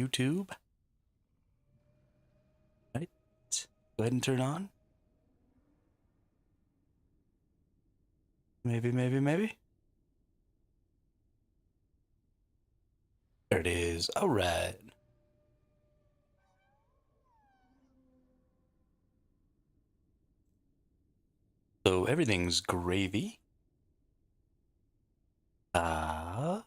YouTube. Right. Go ahead and turn on. Maybe. There it is. All right. So everything's gravy. Uh,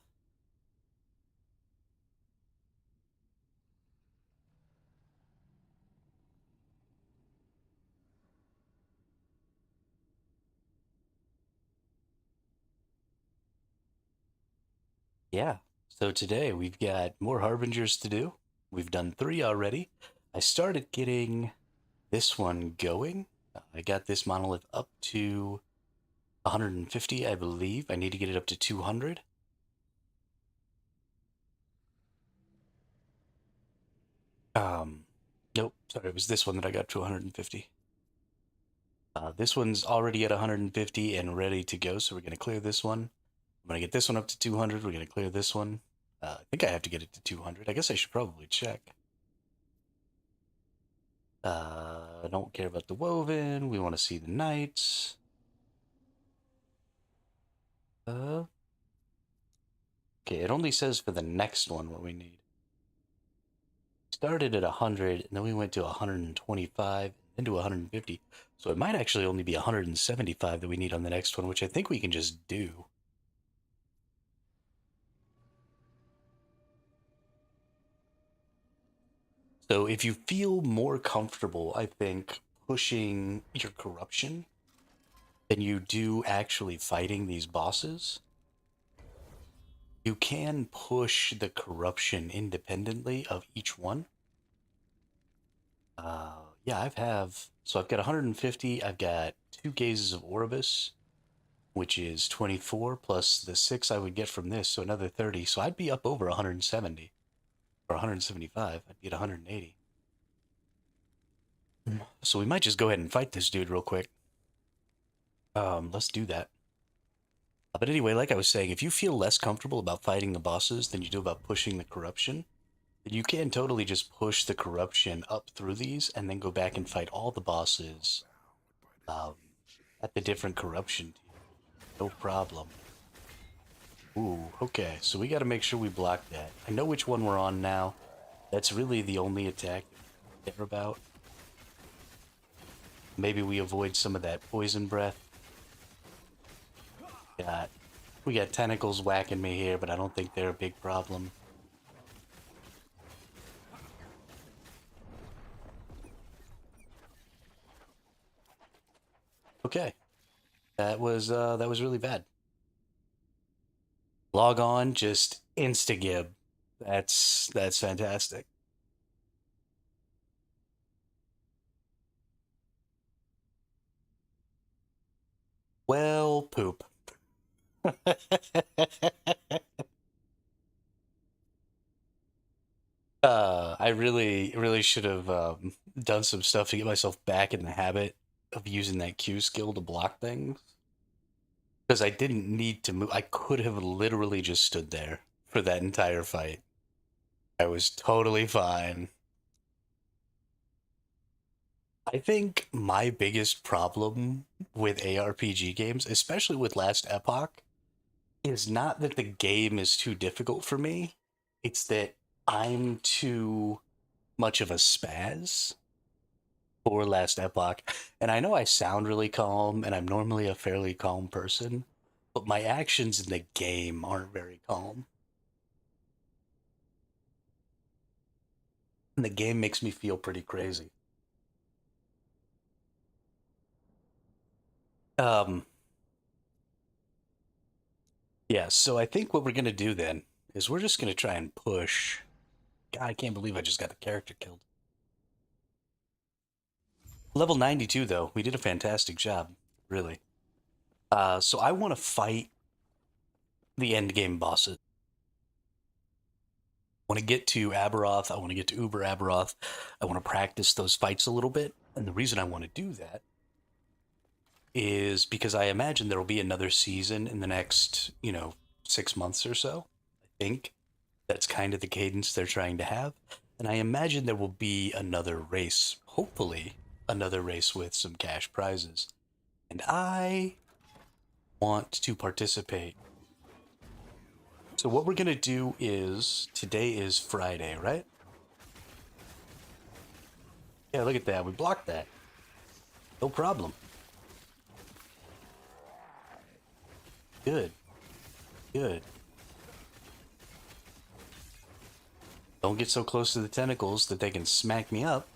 yeah. So today we've got more Harbingers to do. We've done 3 already. I started getting this one going. I got this monolith up to 150, I believe. I need to get it up to 200. Um, nope, sorry, it was this one that I got to 150. This one's already at 150 and ready to go, so we're going to clear this one. I'm going to get this one up to 200. We're going to clear this one. I think I have to get it to 200. I guess I should probably check. I don't care about the woven. We want to see the knights. Okay, it only says for the next one what we need. Started at 100, and then we went to 125, then to 150. So it might actually only be 175 that we need on the next one, which I think we can just do. So if you feel more comfortable, I think, pushing your corruption than you do actually fighting these bosses, you can push the corruption independently of each one. Yeah, so I've got 150, I've got 2 gazes of Orbis, which is 24, plus the 6 I would get from this, so another 30, so I'd be up over 170, or 175, I'd be at 180. So we might just go ahead and fight this dude real quick. Let's do that. But anyway, like I was saying, if you feel less comfortable about fighting the bosses than you do about pushing the corruption, then you can totally just push the corruption up through these and then go back and fight all the bosses um, at the different corruption tier. No problem. Ooh, okay, so we got to make sure we block that. I know which one we're on now. That's really the only attack I care about. Maybe we avoid some of that poison breath. We got tentacles whacking me here, but I don't think they're a big problem. Okay, that was really bad. Log on, just insta-gib. That's fantastic. Well, poop. I really should have done some stuff to get myself back in the habit of using that Q skill to block things. Because I didn't need to move. I could have literally just stood there for that entire fight. I was totally fine. I think my biggest problem with ARPG games, especially with Last Epoch, is not that the game is too difficult for me. It's that I'm too much of a spaz for Last Epoch. And I know I sound really calm, and I'm normally a fairly calm person, but my actions in the game aren't very calm. And the game makes me feel pretty crazy. Um, yeah, so I think what we're gonna do then is we're just gonna try and push. God, I can't believe I just got the character killed. Level 92, though. We did a fantastic job, really. So I want to fight the end game bosses. I want to get to Aberoth. I want to get to Uber Aberoth. I want to practice those fights a little bit. And the reason I want to do that is because I imagine there will be another season in the next, 6 months or so, I think. That's kind of the cadence they're trying to have. And I imagine there will be another race, hopefully, another race with some cash prizes. And I want to participate. So, what we're going to do is today is Friday, right? Yeah, look at that. We blocked that. No problem. Good. Good. Don't get so close to the tentacles that they can smack me up.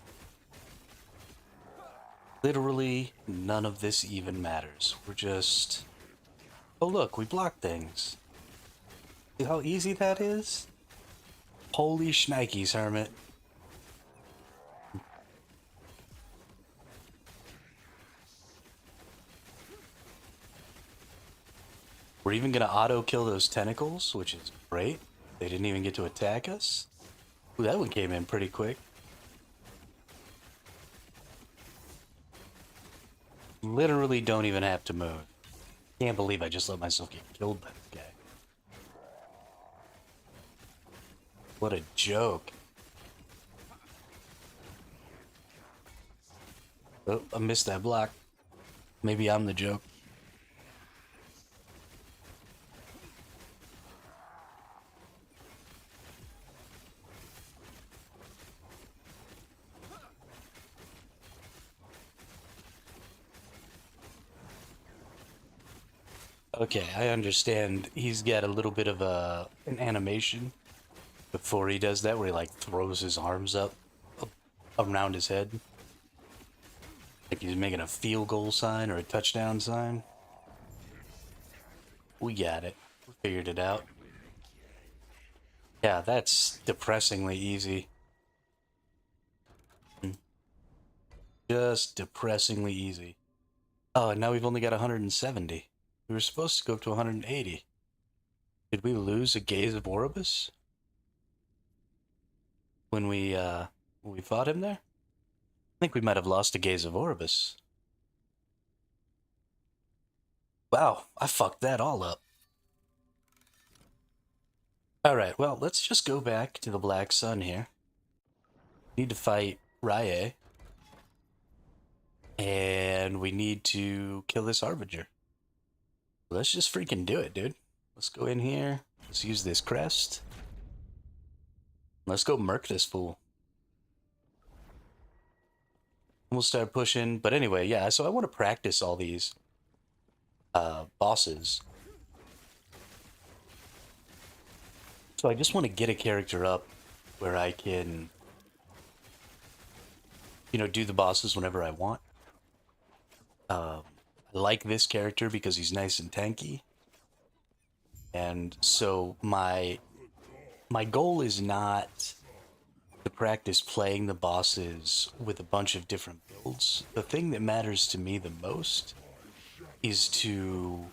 Literally, none of this even matters. We're just... Oh, look, we block things. See how easy that is? Holy shnikes, Hermit. We're even gonna auto-kill those tentacles, which is great. They didn't even get to attack us. Ooh, that one came in pretty quick. Literally don't even have to move. Can't believe I just let myself get killed by this guy. What a joke. Oh, I missed that block. Maybe I'm the joke. Okay, I understand. He's got a little bit of an animation before he does that, where he like throws his arms up around his head, like he's making a field goal sign or a touchdown sign. We got it. We figured it out. Yeah, that's depressingly easy. Just depressingly easy. Oh, and now we've only got 170. We were supposed to go up to 180. Did we lose a Gaze of Oribus when we fought him there? I think we might have lost a Gaze of Oribus. Wow, I fucked that all up. Alright, well, let's just go back to the Black Sun here. Need to fight Rye. And we need to kill this Harbinger. Let's just freaking do it, dude. Let's go in here. Let's use this crest. Let's go murk this fool. We'll start pushing. But anyway, yeah, so I want to practice all these bosses. So I just want to get a character up where I can, do the bosses whenever I want. I like this character because he's nice and tanky. And so my goal is not to practice playing the bosses with a bunch of different builds. The thing that matters to me the most is to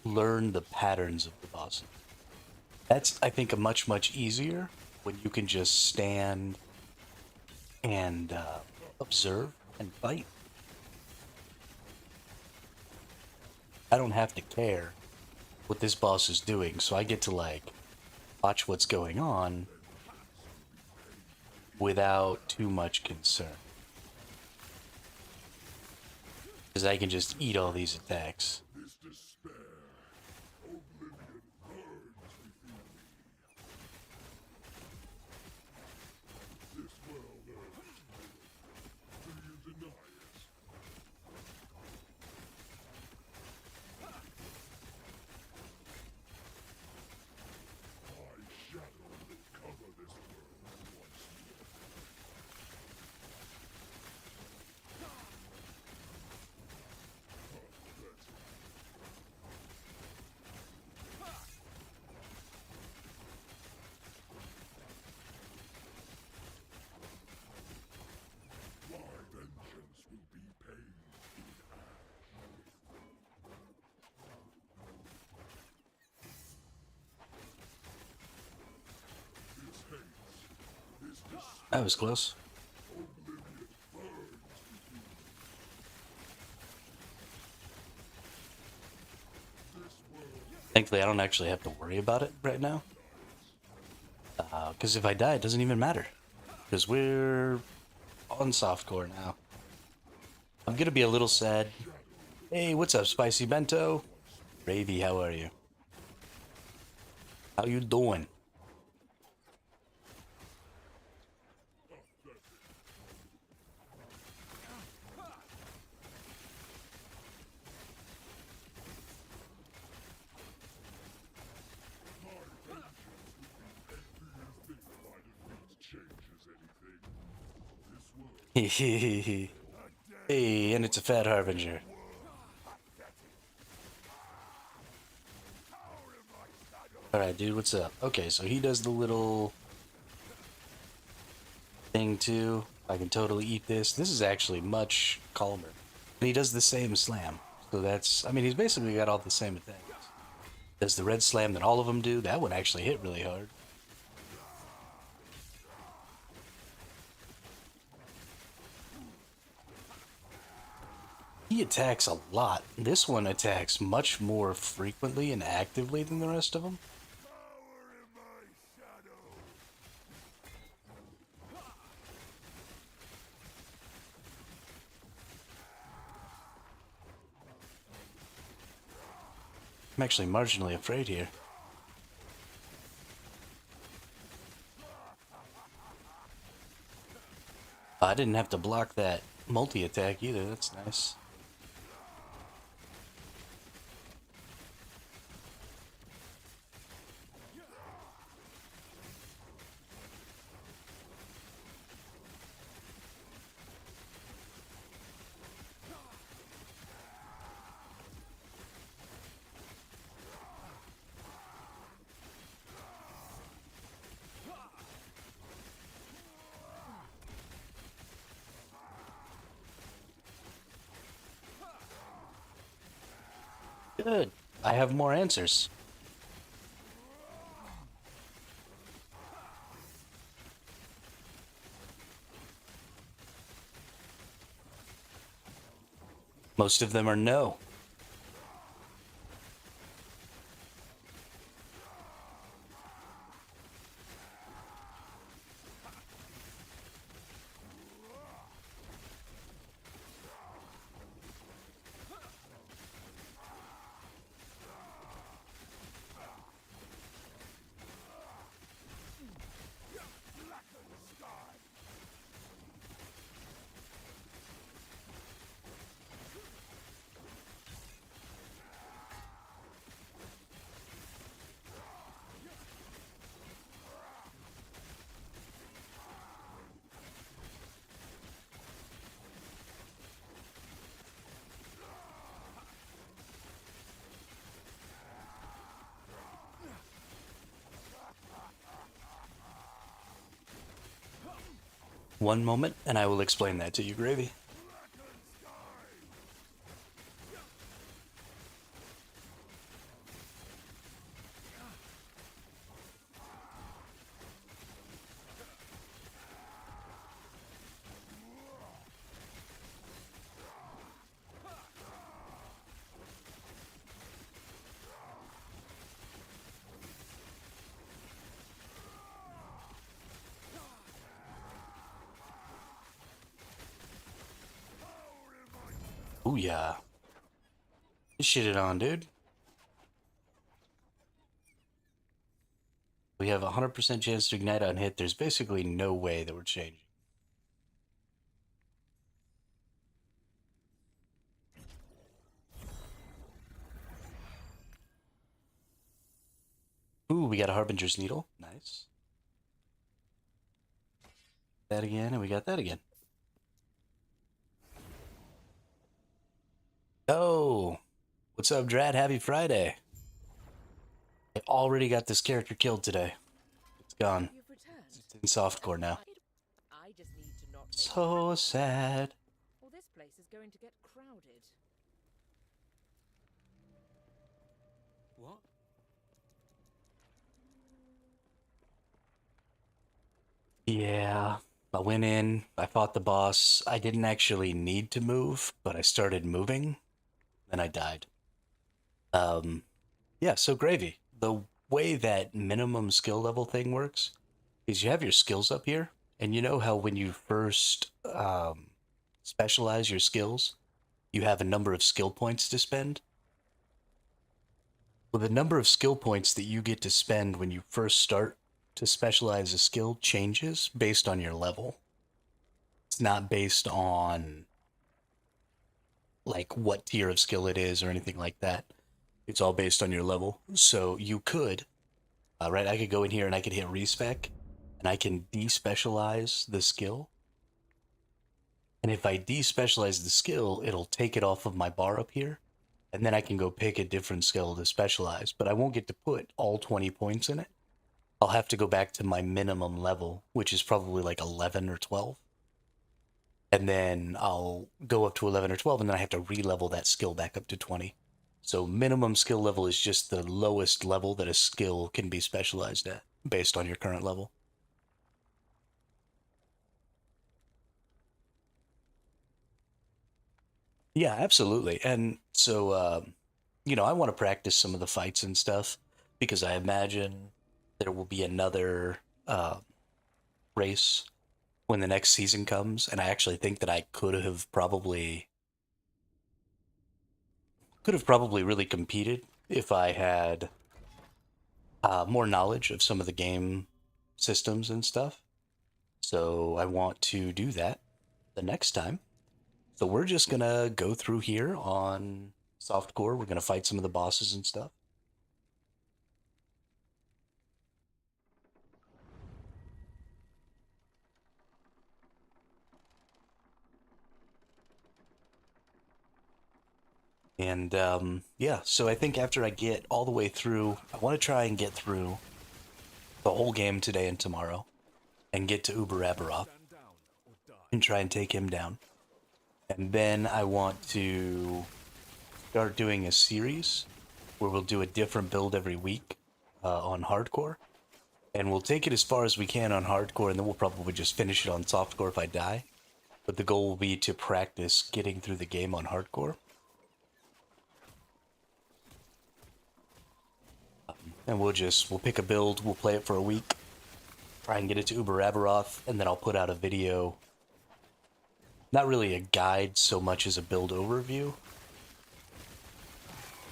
learn the patterns of the bosses. That's, I think, a much easier when you can just stand and observe and fight. I don't have to care what this boss is doing, so I get to, like, watch what's going on without too much concern. Because I can just eat all these attacks. That was close. Thankfully, I don't actually have to worry about it right now. Because if I die, it doesn't even matter. Because we're on softcore now. I'm gonna be a little sad. Hey, what's up, Spicy Bento? Ravy, how are you? How you doing? Hey, and it's a fat harbinger. Alright, dude, what's up? Okay, so he does the little thing too. I can totally eat this. This is actually much calmer. And he does the same slam. So that's, I mean, he's basically got all the same things. Does the red slam that all of them do. That one actually hit really hard. He attacks a lot. This one attacks much more frequently and actively than the rest of them. I'm actually marginally afraid here. I didn't have to block that multi-attack either. That's nice. Good. I have more answers. Most of them are no. One moment, and I will explain that to you, Gravy. Ooh, yeah. You shit it on, dude. We have a 100% chance to ignite on hit. There's basically no way that we're changing. Ooh, we got a Harbinger's Needle. Nice. That again, and we got that again. Oh, what's up, Drat? Happy Friday. I already got this character killed today. It's gone. It's in softcore now. So sad. Well, this place is going to get crowded. What? Yeah, I went in, I fought the boss. I didn't actually need to move, but I started moving, then I died. Yeah, so Gravy, the way that minimum skill level thing works is you have your skills up here, and you know how when you first specialize your skills, you have a number of skill points to spend? Well, the number of skill points that you get to spend when you first start to specialize a skill changes based on your level. It's not based on like what tier of skill it is or anything like that. It's all based on your level. So you could, right? I could go in here and I could hit respec, and I can despecialize the skill. And if I despecialize the skill, it'll take it off of my bar up here, and then I can go pick a different skill to specialize. But I won't get to put all 20 points in it. I'll have to go back to my minimum level, which is probably like 11 or 12. And then I'll go up to 11 or 12, and then I have to re-level that skill back up to 20. So minimum skill level is just the lowest level that a skill can be specialized at based on your current level. Yeah, absolutely. And so, I want to practice some of the fights and stuff because I imagine there will be another race when the next season comes. And I actually think that I could have probably really competed if I had more knowledge of some of the game systems and stuff. So I want to do that the next time. So we're just gonna go through here on softcore. We're gonna fight some of the bosses and stuff. And yeah, so I think after I get all the way through, I want to try and get through the whole game today and tomorrow, and get to Uber Aberoth Stand down or die. and try and take him down. And then I want to start doing a series where we'll do a different build every week on hardcore. And we'll take it as far as we can on hardcore, and then we'll probably just finish it on softcore if I die. But the goal will be to practice getting through the game on hardcore. And we'll pick a build, we'll play it for a week, try and get it to Uber Aberoth, and then I'll put out a video. Not really a guide so much as a build overview.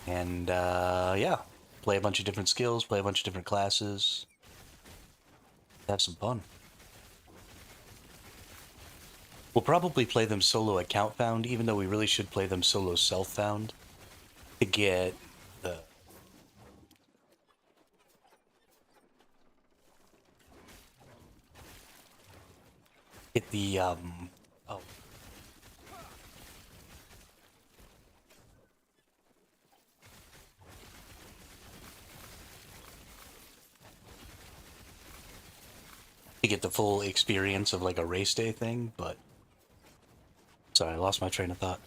And yeah, play a bunch of different skills, play a bunch of different classes, have some fun. We'll probably play them solo account found, even though we really should play them solo self found to the get the oh, to get the full experience of like a race day thing. But sorry, I lost my train of thought.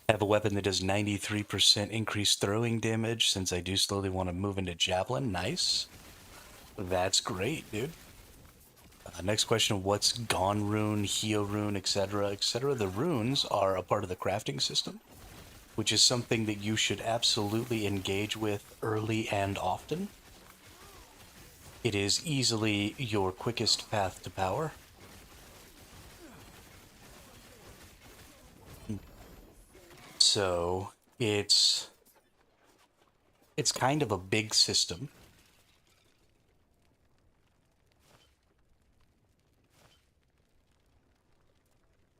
I have a weapon that does 93% increased throwing damage since I do slowly want to move into javelin. Nice. That's great, dude. Next question, what's Gone Rune, Heo Rune, etc., etc.? The runes are a part of the crafting system, which is something that you should absolutely engage with early and often. It is easily your quickest path to power. So it's kind of a big system.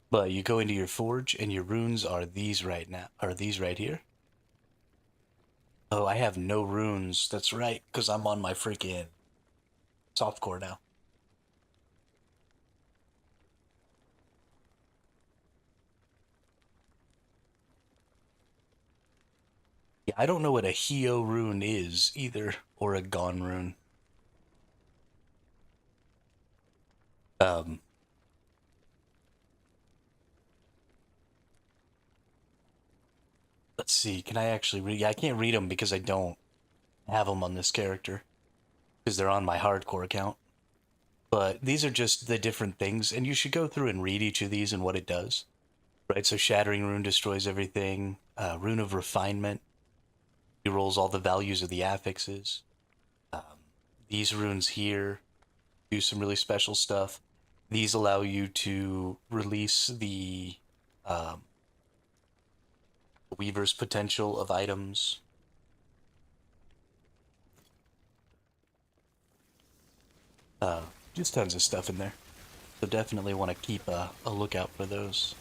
But you go into your forge and your runes are these right now, are these right here. Oh, I have no runes. That's right, because I'm on my freaking softcore now. Yeah, I don't know what a Heo rune is either, or a Gon rune. Um, let's see. Can I actually read? Yeah, I can't read them because I don't have them on this character because they're on my hardcore account. But these are just the different things, and you should go through and read each of these and what it does. Right. So Shattering Rune destroys everything. Rune of Refinement Re-rolls all the values of the affixes. These runes here do some really special stuff. These allow you to release the Weaver's potential of items. Just tons of stuff in there. So definitely want to keep a lookout for those.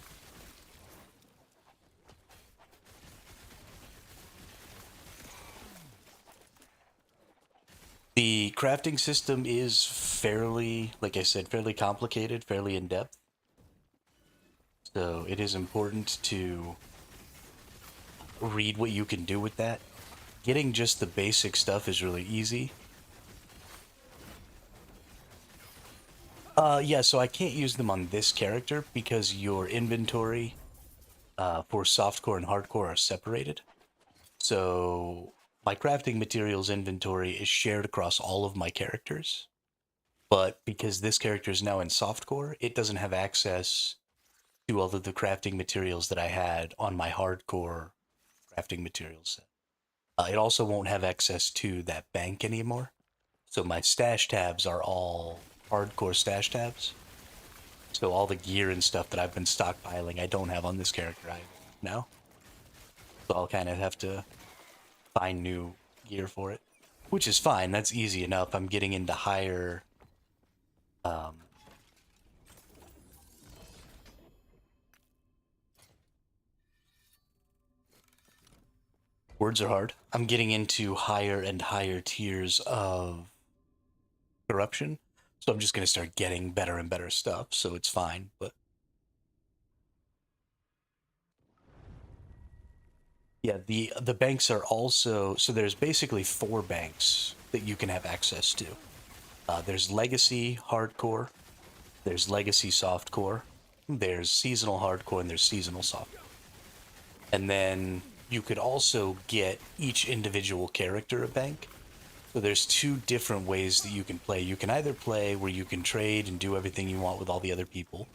The crafting system is fairly, like I said, fairly complicated, fairly in-depth. So it is important to read what you can do with that. Getting just the basic stuff is really easy. Yeah, so I can't use them on this character because your inventory for softcore and hardcore are separated. So my crafting materials inventory is shared across all of my characters. But because this character is now in softcore, it doesn't have access to all of the crafting materials that I had on my hardcore crafting materials set. It also won't have access to that bank anymore. So my stash tabs are all hardcore stash tabs. So all the gear and stuff that I've been stockpiling, I don't have on this character now. So I'll kind of have to find new gear for it, which is fine. That's easy enough. I'm getting into higher words are hard. I'm getting into higher and higher tiers of corruption. So I'm just going to start getting better and better stuff. So it's fine. But yeah, the banks are also, so there's basically 4 banks that you can have access to. There's Legacy Hardcore, there's Legacy Softcore, there's Seasonal Hardcore, and there's Seasonal Softcore. And then you could also get each individual character a bank. So there's 2 different ways that you can play. You can either play where you can trade and do everything you want with all the other people,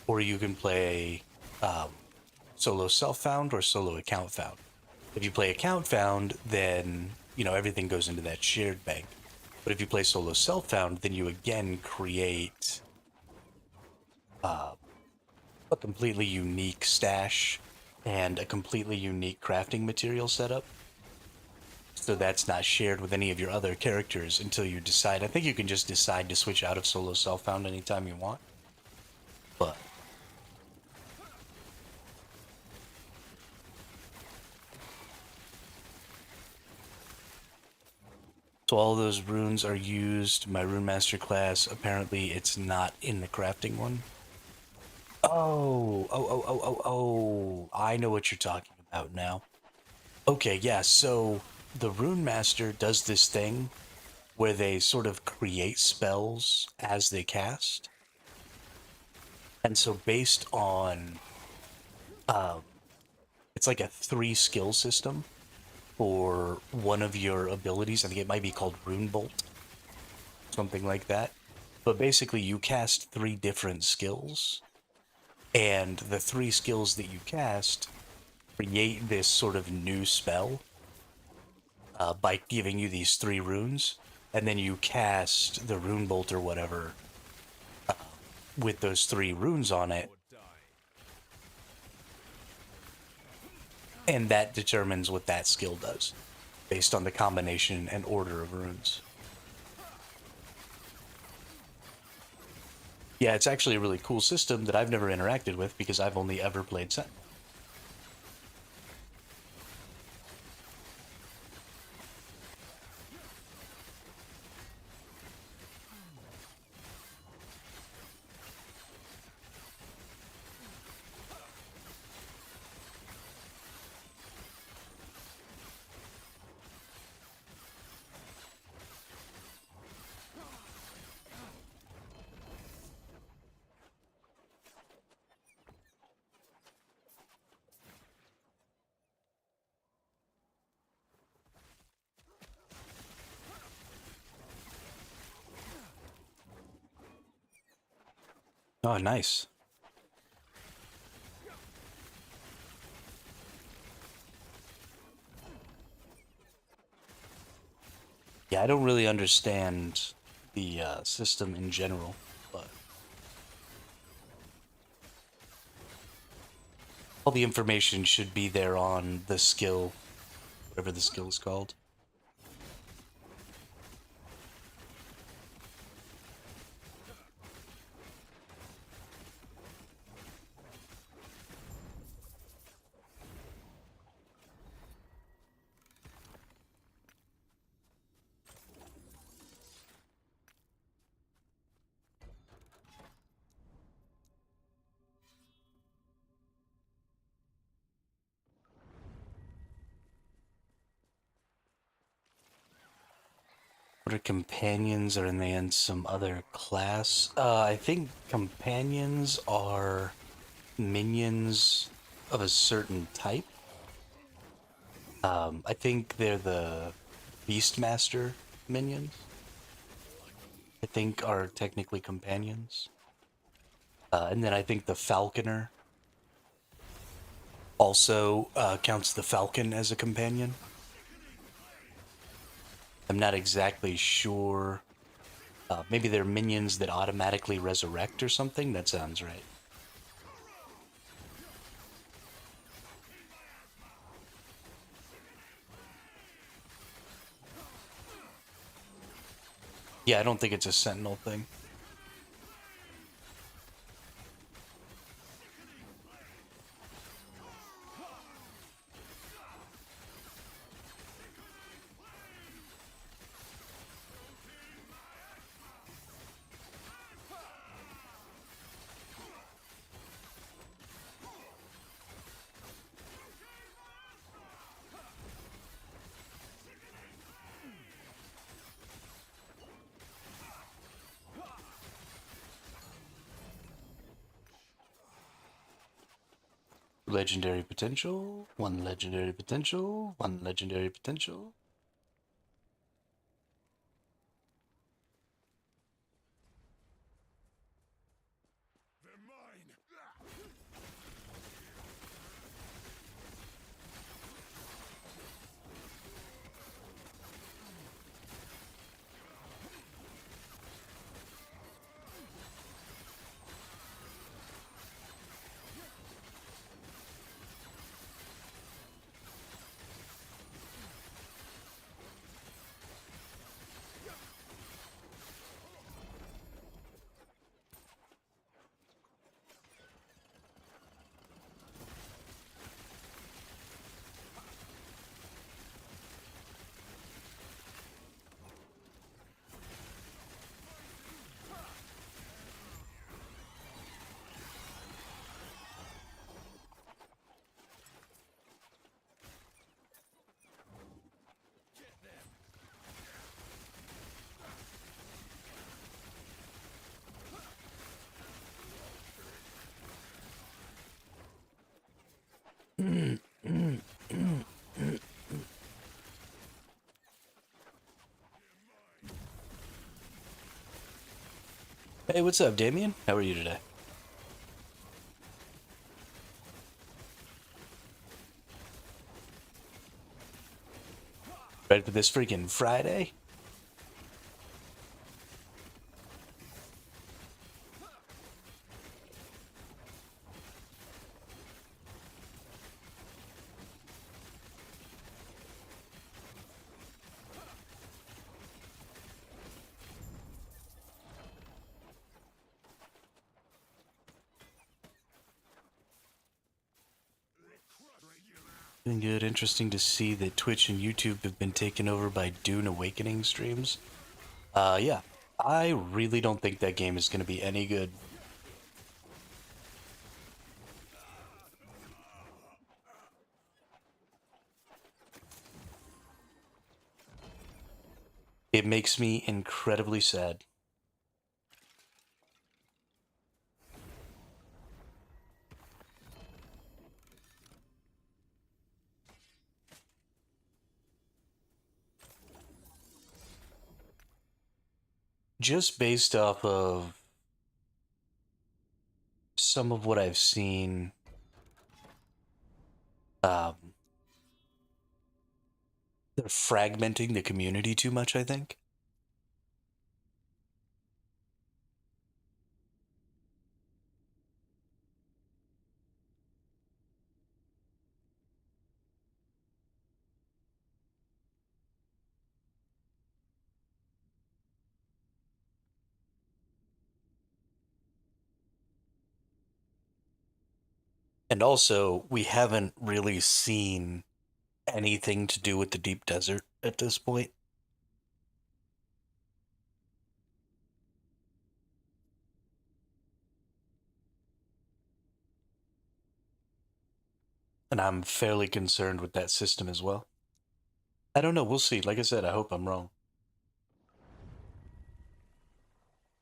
or you can play solo self-found or solo account found. If you play account found, then everything goes into that shared bank. But if you play solo self-found, then you again create a completely unique stash and a completely unique crafting material setup. So that's not shared with any of your other characters until you decide. I think you can just decide to switch out of solo self-found anytime you want. But so all those runes are used. My Rune Master class, apparently it's not in the crafting one. Oh, I know what you're talking about now. Okay, yeah, so the Rune Master does this thing where they sort of create spells as they cast. And so based on it's like a 3 skill system for one of your abilities. I think it might be called Rune Bolt, something like that. But basically you cast 3 different skills, and the 3 skills that you cast create this sort of new spell by giving you these 3 runes, and then you cast the Rune Bolt or whatever with those 3 runes on it, and that determines what that skill does based on the combination and order of runes. Yeah, it's actually a really cool system that I've never interacted with because I've only ever played Sentinel. Oh, nice. I don't really understand the system in general, but all the information should be there on the skill, whatever the skill is called. What are companions? Are they in some other class? I think companions are minions of a certain type. I think they're the Beastmaster minions. I think are technically companions. And then I think the Falconer also counts the Falcon as a companion. I'm not exactly sure. Maybe they're minions that automatically resurrect or something. That sounds right. Yeah, I don't think it's a Sentinel thing. Legendary potential, one legendary potential, one legendary potential. Hey, what's up, Damien? How are you today? Ready for this freaking Friday? Doing good. Interesting to see that Twitch and YouTube have been taken over by Dune Awakening streams. Yeah. I really don't think that game is going to be any good. It makes me incredibly sad. Just based off of some of what I've seen, um, they're fragmenting the community too much, I think. And also, we haven't really seen anything to do with the deep desert at this point. And I'm fairly concerned with that system as well. I don't know. We'll see. Like I said, I hope I'm wrong.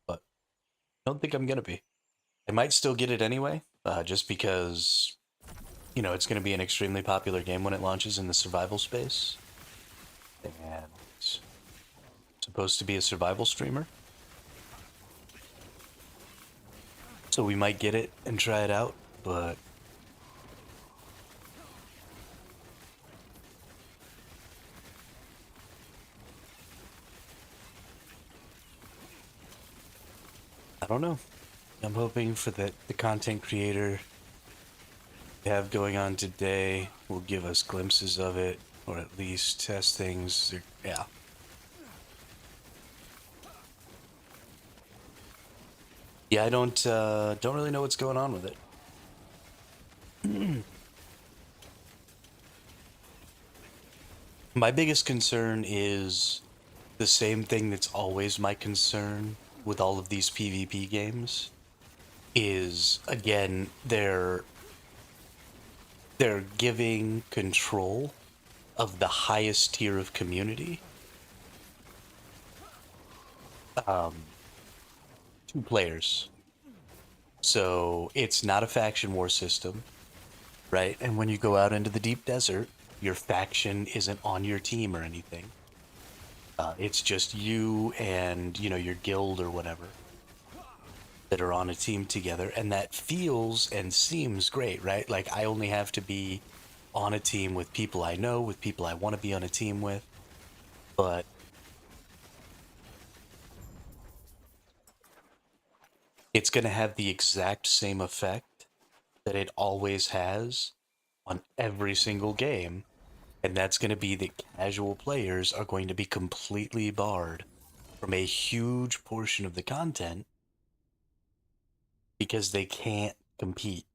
But I don't think I'm going to be. I might still get it anyway, just because, it's going to be an extremely popular game when it launches in the survival space. And it's supposed to be a survival streamer. So we might get it and try it out, but I don't know. I'm hoping for the content creator we have going on today will give us glimpses of it, or at least test things. Yeah. Yeah, I don't really know what's going on with it. My biggest concern is the same thing that's always my concern with all of these PvP games is again they're giving control of the highest tier of community to players. So it's not a faction war system, right? And when you go out into the deep desert, your faction isn't on your team or anything. It's just you and your guild or whatever that are on a team together, and that feels and seems great, right? Like I only have to be on a team with people I know, with people I want to be on a team with. But it's going to have the exact same effect that it always has on every single game, and that's going to be that casual players are going to be completely barred from a huge portion of the content because they can't compete.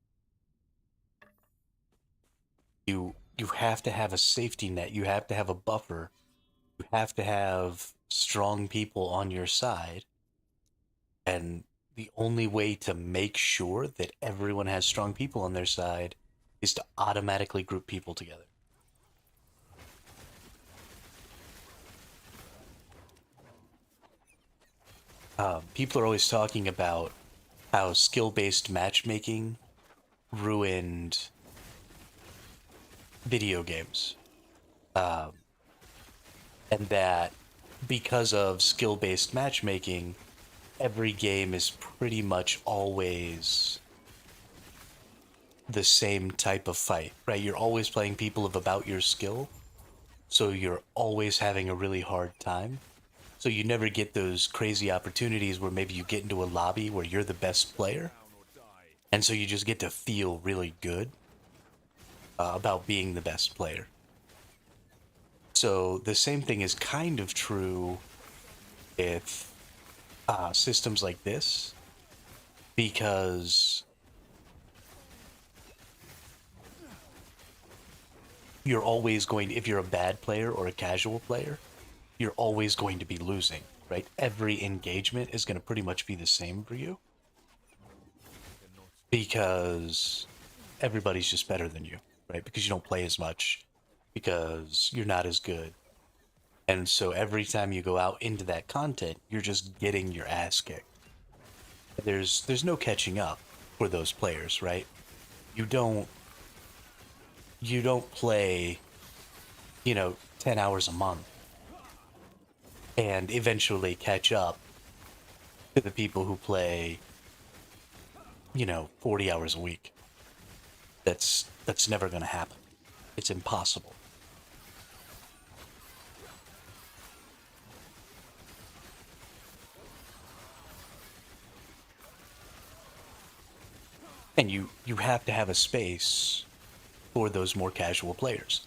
You have to have a safety net, you have to have a buffer, you have to have strong people on your side, and the only way to make sure that everyone has strong people on their side is to automatically group people together. People are always talking about how skill-based matchmaking ruined video games, and that because of skill-based matchmaking, every game is pretty much always the same type of fight, right? You're always playing people of about your skill, so you're always having a really hard time. So you never get those crazy opportunities where maybe you get into a lobby where you're the best player, and so you just get to feel really good about being the best player. So the same thing is kind of true with systems like this, because you're always going, if you're a bad player or a casual player, you're always going to be losing, right? Every engagement is going to pretty much be the same for you because everybody's just better than you, right? Because you don't play as much, because you're not as good. And so every time you go out into that content, you're just getting your ass kicked. There's no catching up for those players, right? You don't you don't play, 10 hours a month and eventually catch up to the people who play, 40 hours a week. That's never going to happen. It's impossible. And you have to have a space for those more casual players.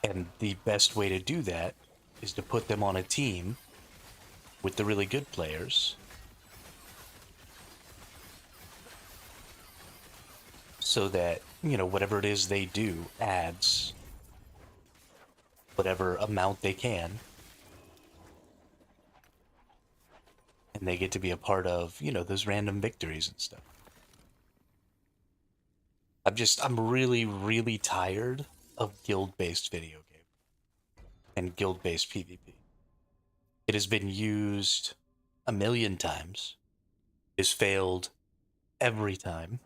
And the best way to do that is to put them on a team with the really good players so that, whatever it is they do adds whatever amount they can, and they get to be a part of, those random victories and stuff. I'm really, really tired of guild-based video game and guild-based PvP. It has been used a million times. It has failed every time.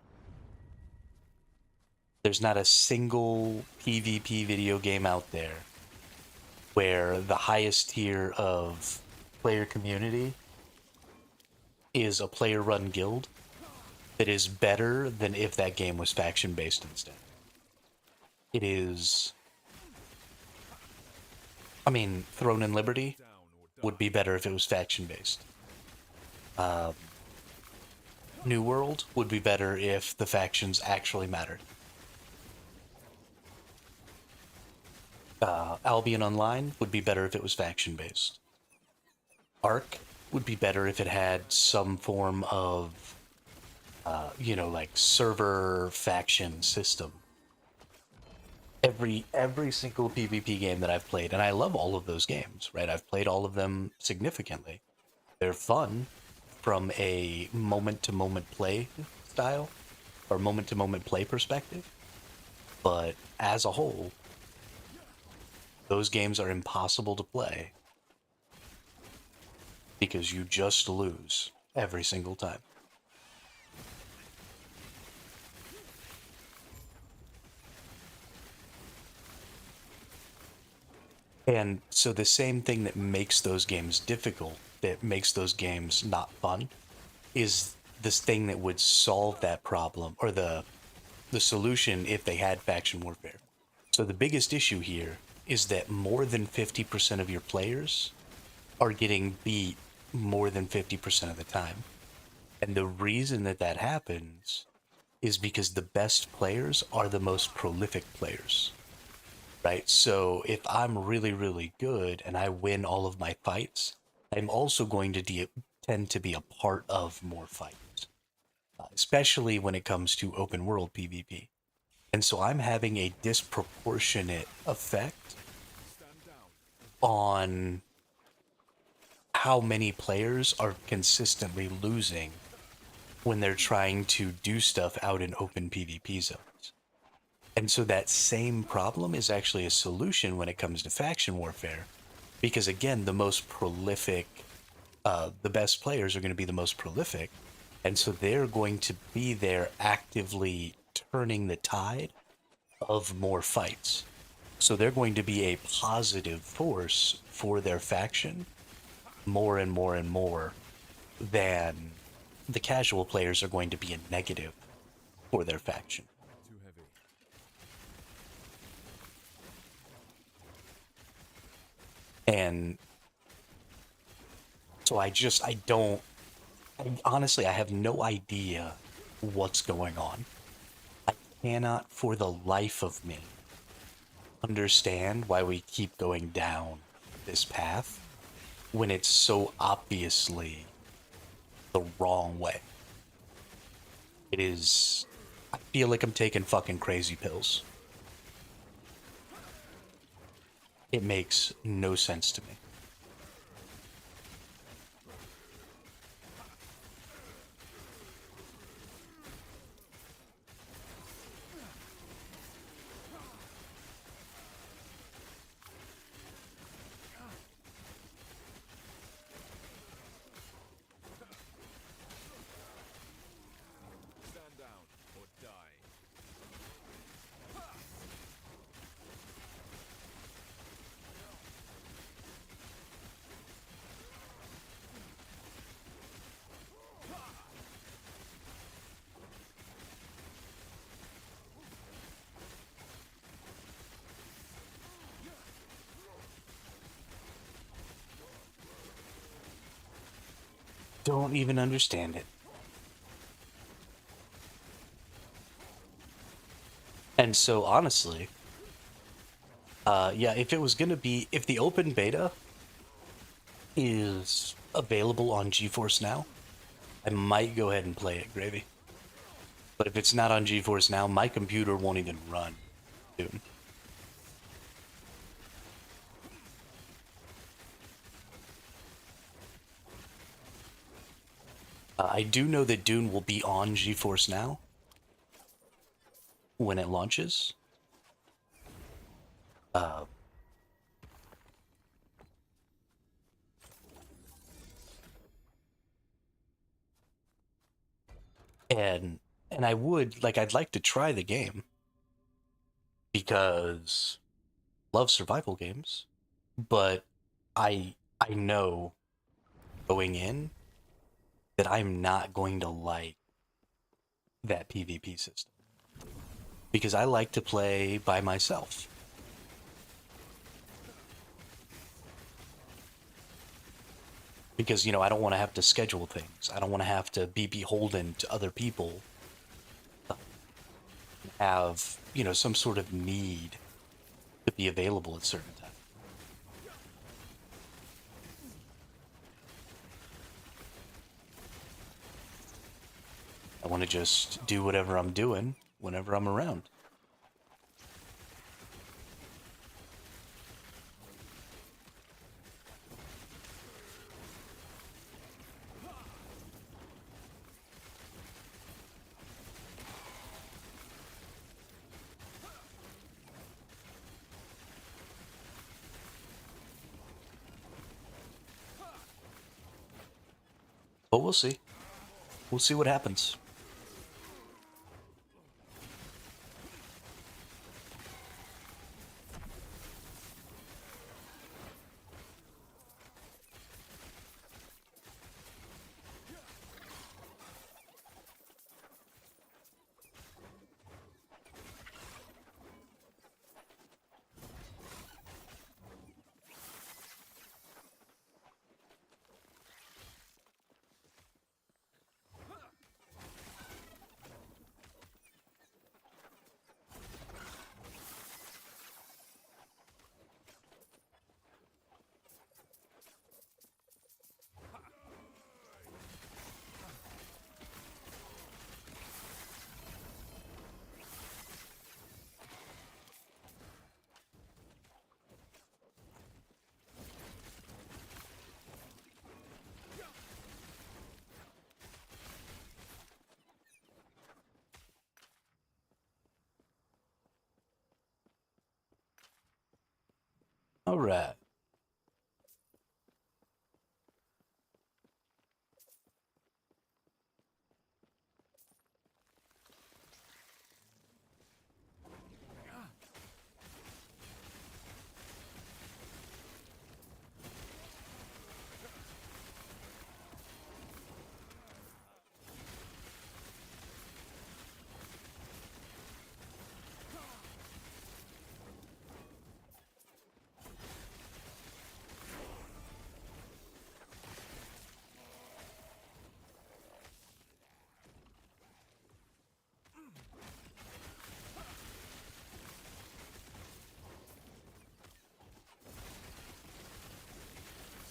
There's not a single PvP video game out there where the highest tier of player community is a player run guild that is better than if that game was faction based instead. It is. I mean, Throne and Liberty would be better if it was faction based. New World would be better if the factions actually mattered. Albion Online would be better if it was faction based. Arc would be better if it had some form of, like server faction system. Every single PvP game that I've played, and I love all of those games, right? I've played all of them significantly. They're fun from a moment to moment play style or moment to moment play perspective. But as a whole, those games are impossible to play because you just lose every single time. And so the same thing that makes those games difficult, that makes those games not fun, is this thing that would solve that problem, or the solution if they had faction warfare. So the biggest issue here is that more than 50% of your players are getting beat more than 50% of the time. And the reason that that happens is because the best players are the most prolific players, right? So if I'm really, really good and I win all of my fights, I'm also going to tend to be a part of more fights, especially when it comes to open world PvP. And so I'm having a disproportionate effect on how many players are consistently losing when they're trying to do stuff out in open PvP zones. And so that same problem is actually a solution when it comes to faction warfare. Because again, the most prolific, the best players are going to be the most prolific. And so they're going to be there actively turning the tide of more fights. So they're going to be a positive force for their faction more and more and more than the casual players are going to be a negative for their faction. Too heavy. And so honestly, I have no idea what's going on. I cannot for the life of me understand why we keep going down this path when it's so obviously the wrong way. It is. I feel like I'm taking fucking crazy pills. It makes no sense to me. Stand down or die. Don't even understand it. And so honestly, yeah, if it was gonna be, if the open beta is available on GeForce Now, I might go ahead and play it, Gravy. But if it's not on GeForce Now, my computer won't even run Dune. I do know that Dune will be on GeForce Now when it launches. Uh, and I would like I'd like to try the game because I love survival games, but I know going in that I'm not going to like that PvP system because I like to play by myself. Because, you know, I don't want to have to schedule things. I don't want to have to be beholden to other people, have, you know, some sort of need to be available at certain times. I want to just do whatever I'm doing whenever I'm around. But we'll see. We'll see what happens. All right.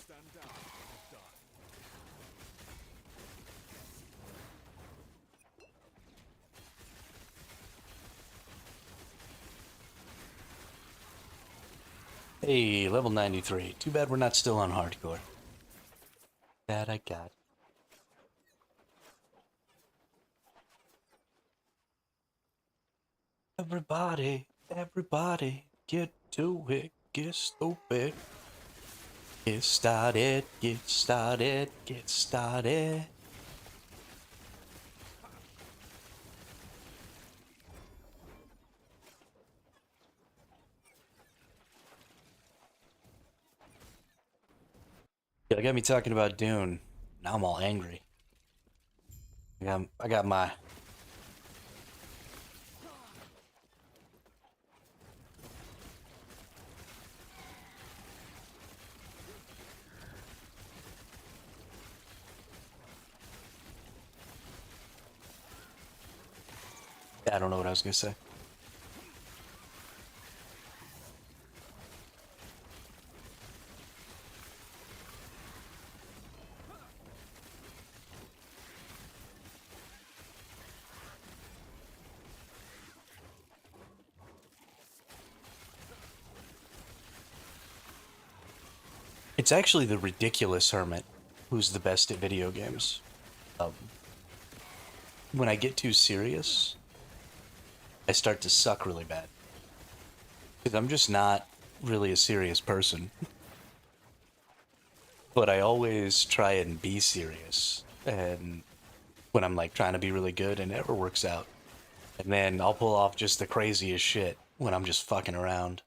Stand down or die. Hey, level 93. Too bad we're not still on hardcore. That I got. Everybody, get to it, get stupid. Get started, get started, get started. Yeah, got me talking about Dune. Now I'm all angry. I got my. I don't know what I was gonna say. It's actually the ridiculous hermit who's the best at video games. Um, when I get too serious, I start to suck really bad. Because I'm just not really a serious person. But I always try and be serious. And when I'm like trying to be really good, and it never works out. And then I'll pull off just the craziest shit when I'm just fucking around,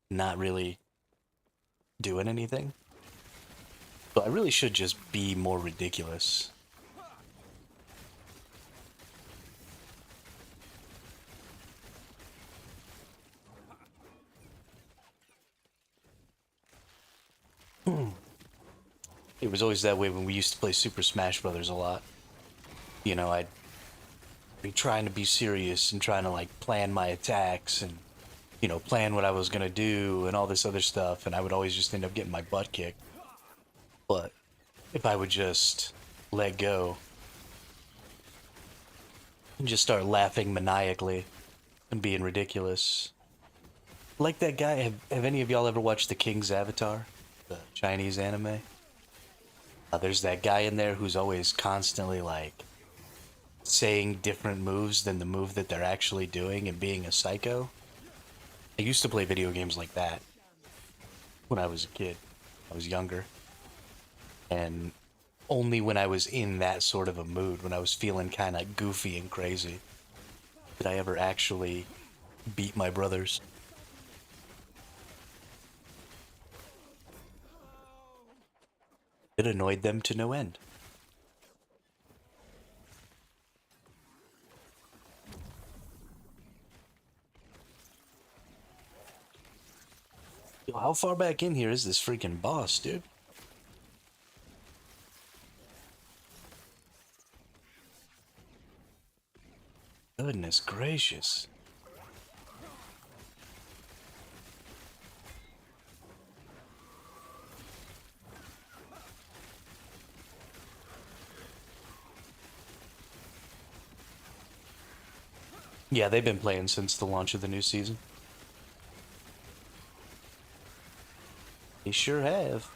not really doing anything. So I really should just be more ridiculous. It was always that way when we used to play Super Smash Brothers a lot. You know, I'd be trying to be serious and trying to like plan my attacks and plan what I was gonna do and all this other stuff, and I would always just end up getting my butt kicked. But if I would just let go and just start laughing maniacally and being ridiculous. Like that guy, have any of y'all ever watched The King's Avatar? The Chinese anime? There's that guy in there who's always constantly like saying different moves than the move that they're actually doing and being a psycho. I used to play video games like that when I was a kid. I was younger. And only when I was in that sort of a mood, when I was feeling kind of goofy and crazy, did I ever actually beat my brothers. It annoyed them to no end. Yo, how far back in here is this freaking boss, dude? Goodness gracious. Yeah, they've been playing since the launch of the new season. They sure have.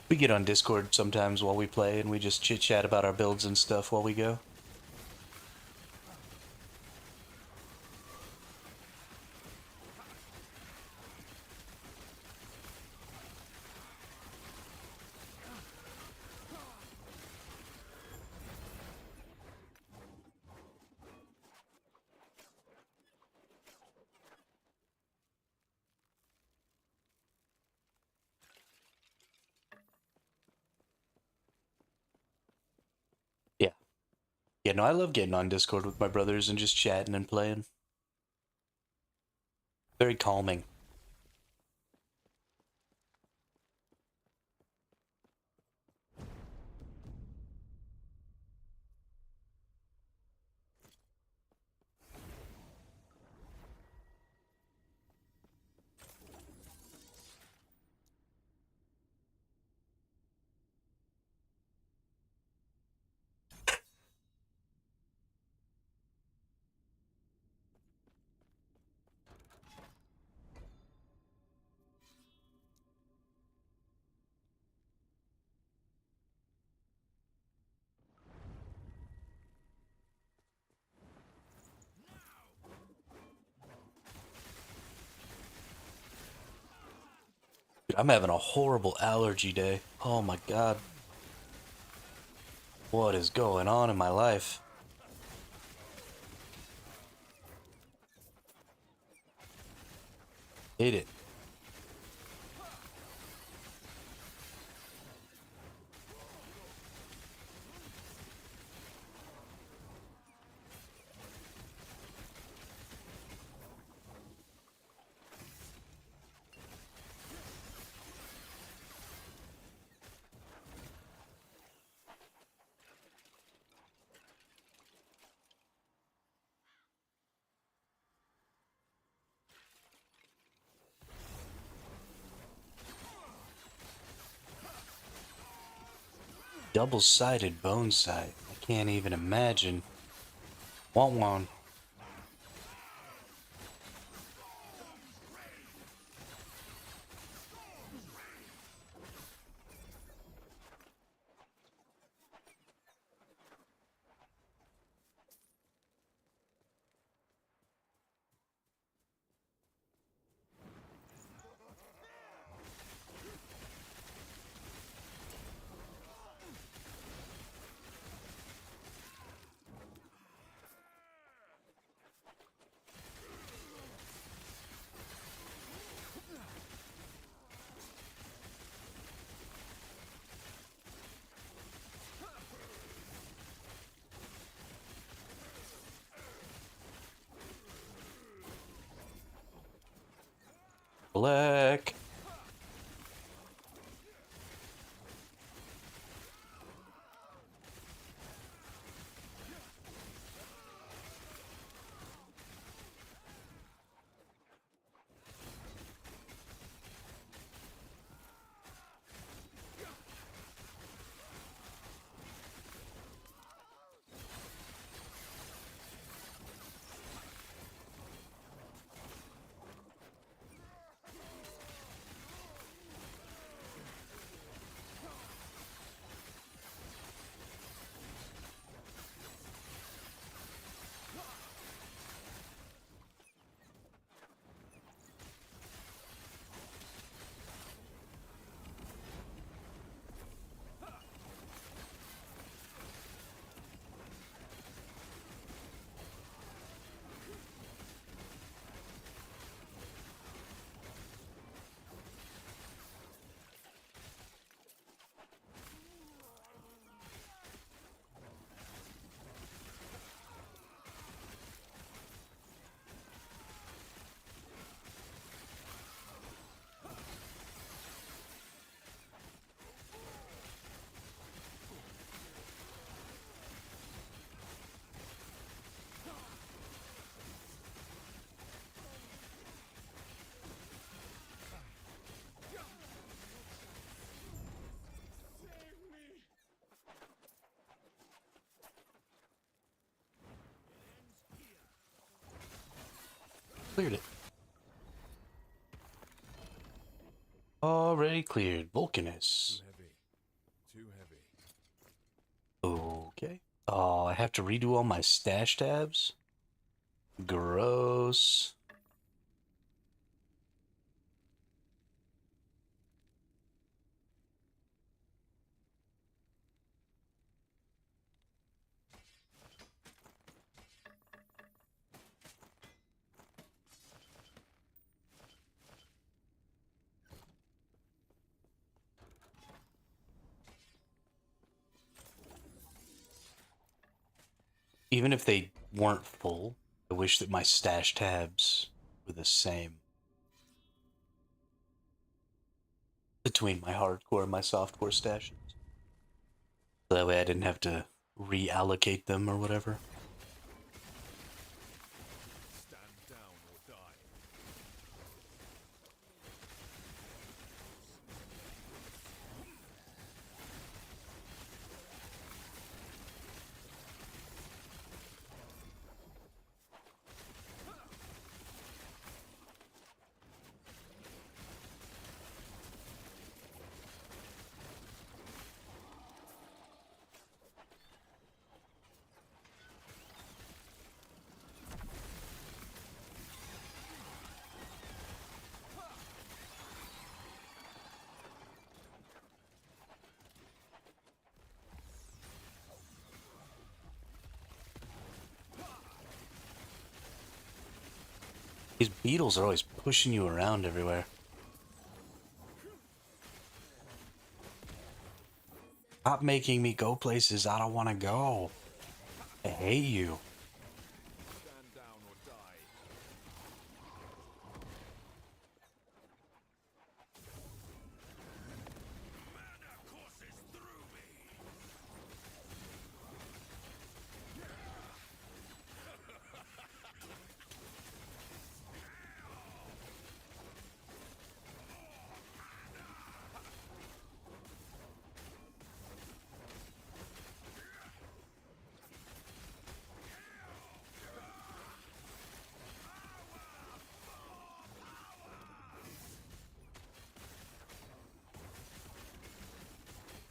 We get on Discord sometimes while we play and we just chit chat about our builds and stuff while we go. Yeah. Yeah, no, I love getting on Discord with my brothers and just chatting and playing. Very calming. Dude, I'm having a horrible allergy day. Oh my god. What is going on in my life? Hate it. Double-sided bone sight. I can't even imagine. Want one. Black. Cleared it. Already cleared. Vulcanus. Too heavy. Too heavy. Okay. Oh, I have to redo all my stash tabs? Gross. Even if they weren't full, I wish that my stash tabs were the same between my hardcore and my softcore stashes. So that way I didn't have to reallocate them or whatever. Stand down or die. These beetles are always pushing you around everywhere. Stop making me go places I don't want to go. I hate you. Stand down or die. Mana courses through me.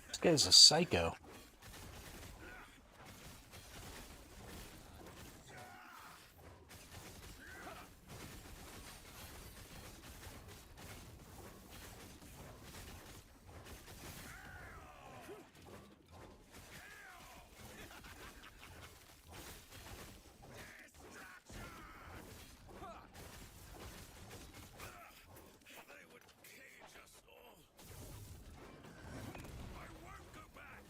This guy's a psycho. They would cage us all. I won't go back.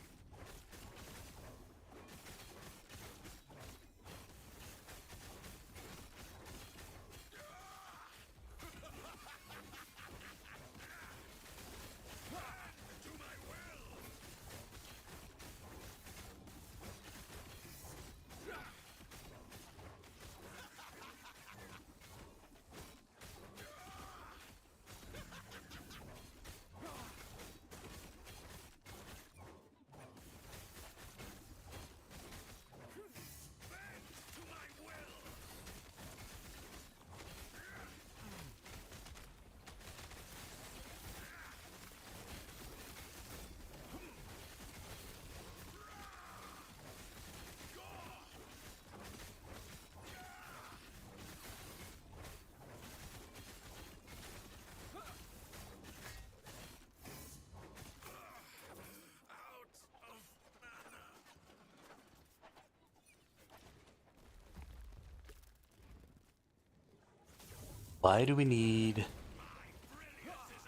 Why do we need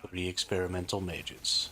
3 experimental mages?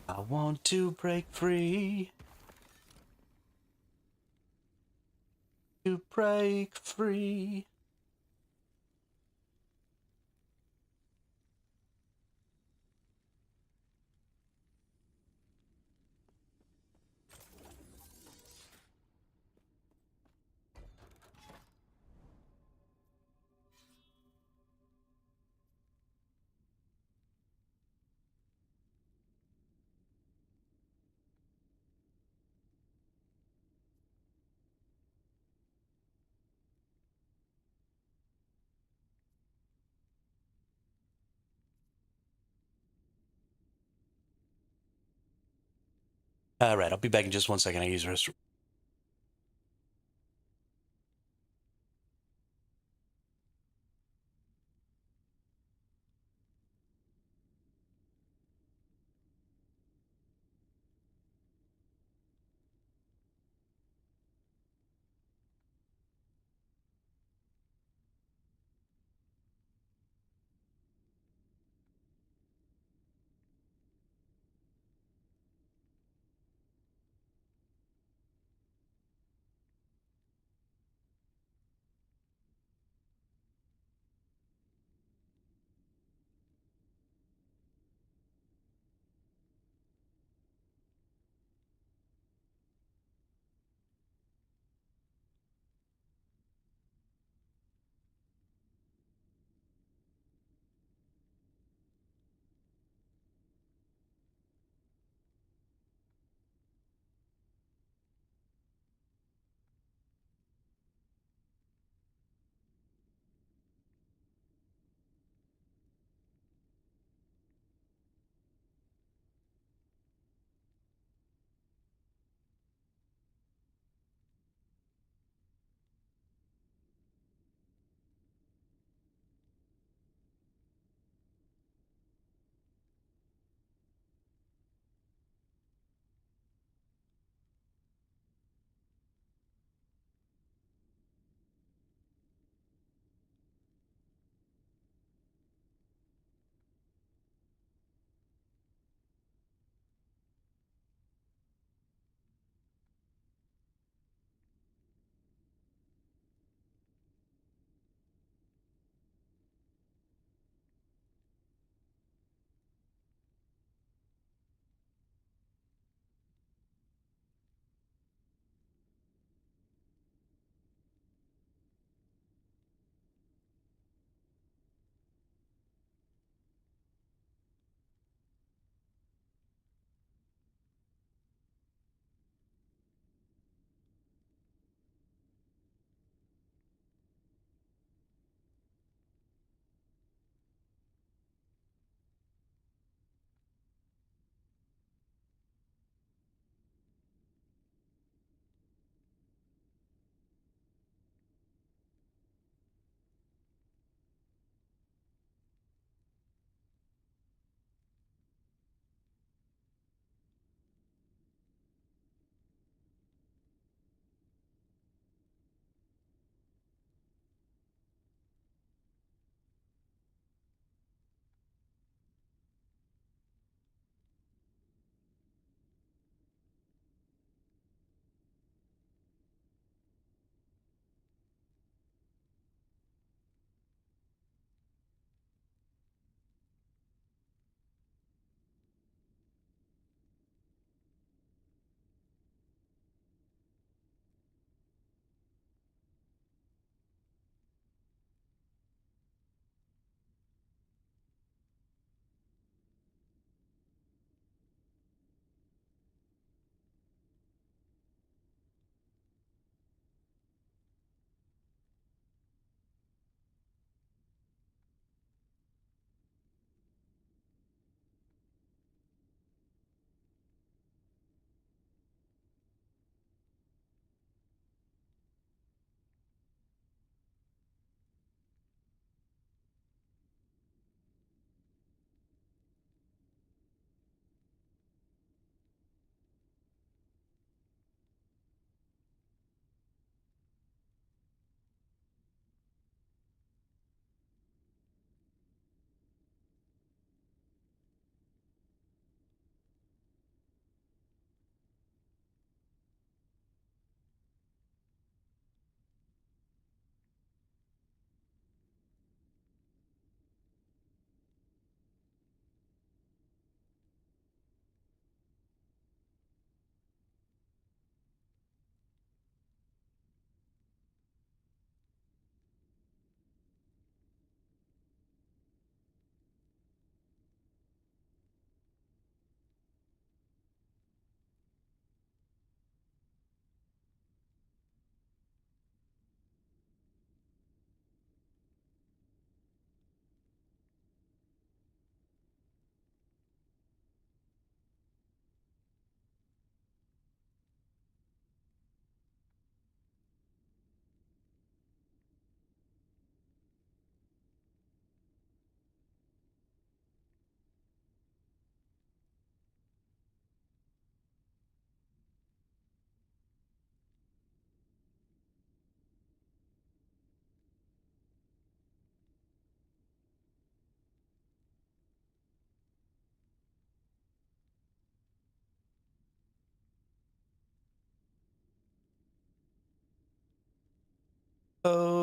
I want to break free. To break free. All right, I'll be back in just 1 second. I use the restroom.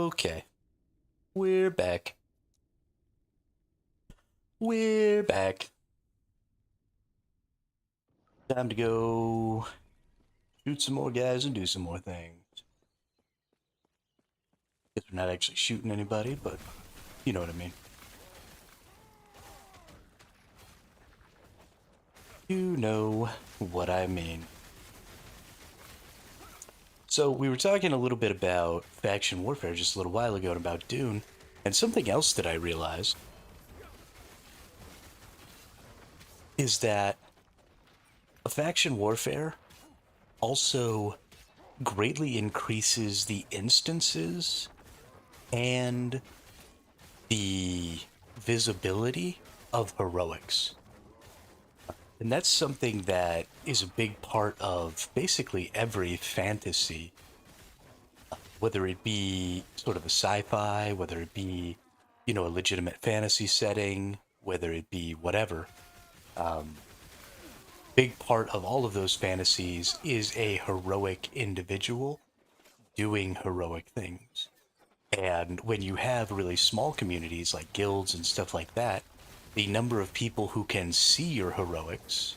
Okay, we're back. We're back. Time to go shoot some more guys and do some more things. Guess we're not actually shooting anybody, but you know what I mean. You know what I mean. So we were talking a little bit about faction warfare just a little while ago and about Dune, and something else that I realized is that a faction warfare also greatly increases the instances and the visibility of heroics. And that's something that is a big part of basically every fantasy, whether it be sort of a sci-fi, whether it be, a legitimate fantasy setting, whether it be whatever. Big part of all of those fantasies is a heroic individual doing heroic things. And when you have really small communities like guilds and stuff like that, the number of people who can see your heroics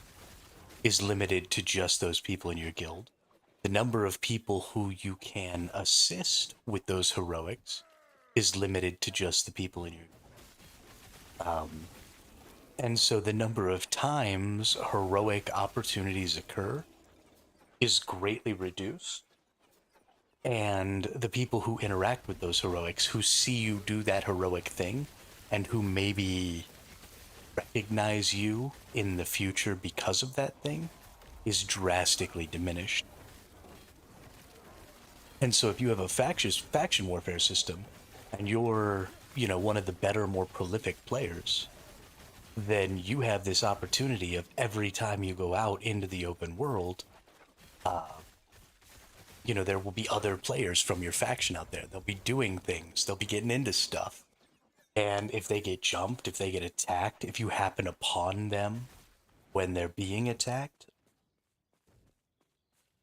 is limited to just those people in your guild. The number of people who you can assist with those heroics is limited to just the people in your and so the number of times heroic opportunities occur is greatly reduced. And the people who interact with those heroics, who see you do that heroic thing, and who maybe recognize you in the future because of that thing, is drastically diminished. And so if you have a faction warfare system and you're, one of the better, more prolific players, then you have this opportunity of every time you go out into the open world, there will be other players from your faction out there. They'll be doing things, they'll be getting into stuff. And if they get jumped, if they get attacked, if you happen upon them when they're being attacked,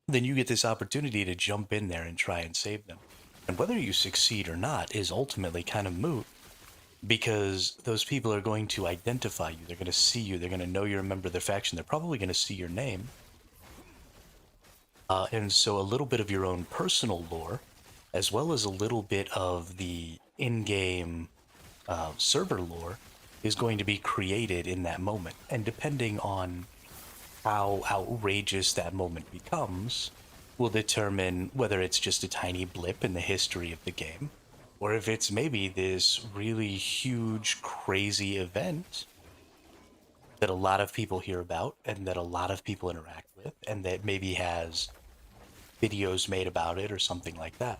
then you get this opportunity to jump in there and try and save them. And whether you succeed or not is ultimately kind of moot because those people are going to identify you. They're going to see you. They're going to know you're a member of their faction. They're probably going to see your name. And so a little bit of your own personal lore, as well as a little bit of the in-game server lore, is going to be created in that moment. And depending on how outrageous that moment becomes, will determine whether it's just a tiny blip in the history of the game, or if it's maybe this really huge, crazy event that a lot of people hear about and that a lot of people interact with, and that maybe has videos made about it or something like that.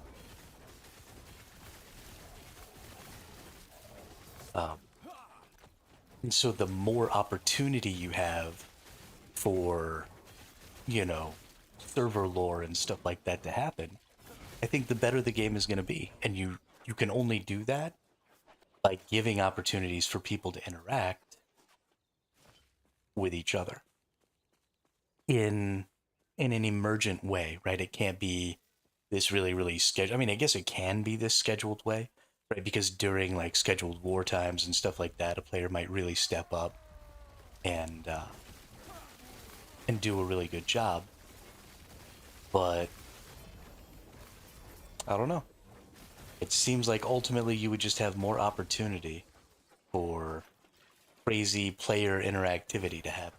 And so the more opportunity you have for, you know, server lore and stuff like that to happen, I think the better the game is going to be. And you can only do that by giving opportunities for people to interact with each other in an emergent way, right? It can't be this really scheduled. I mean, I guess it can be this scheduled way, right? Because during like scheduled war times and stuff like that, a player might really step up and do a really good job. But I don't know. It seems like ultimately you would just have more opportunity for crazy player interactivity to happen.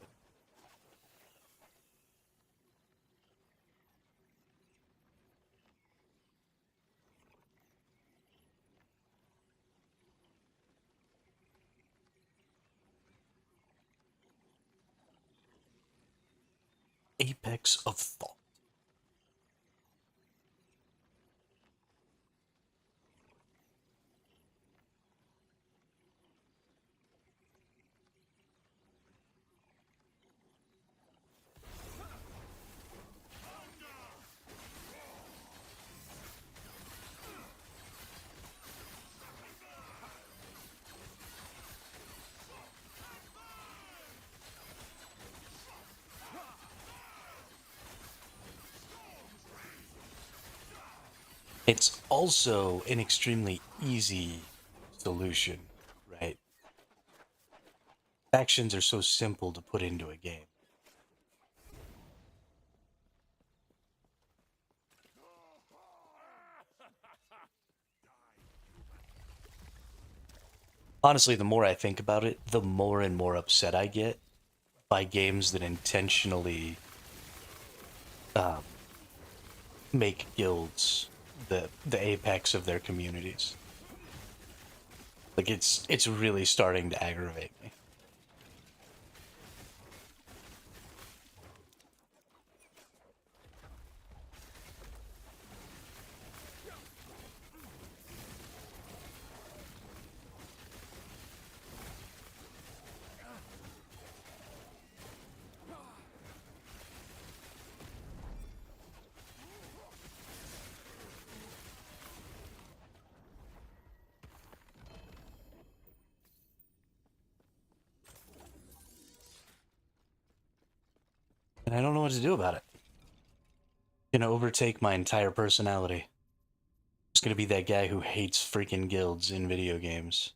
Apex of thought. It's also an extremely easy solution, right? Factions are so simple to put into a game. Honestly, the more I think about it, the more and more upset I get by games that intentionally um, make guilds the apex of their communities. Like it's really starting to aggravate me. And I don't know what to do about it. It's gonna overtake my entire personality. It's gonna be that guy who hates freaking guilds in video games.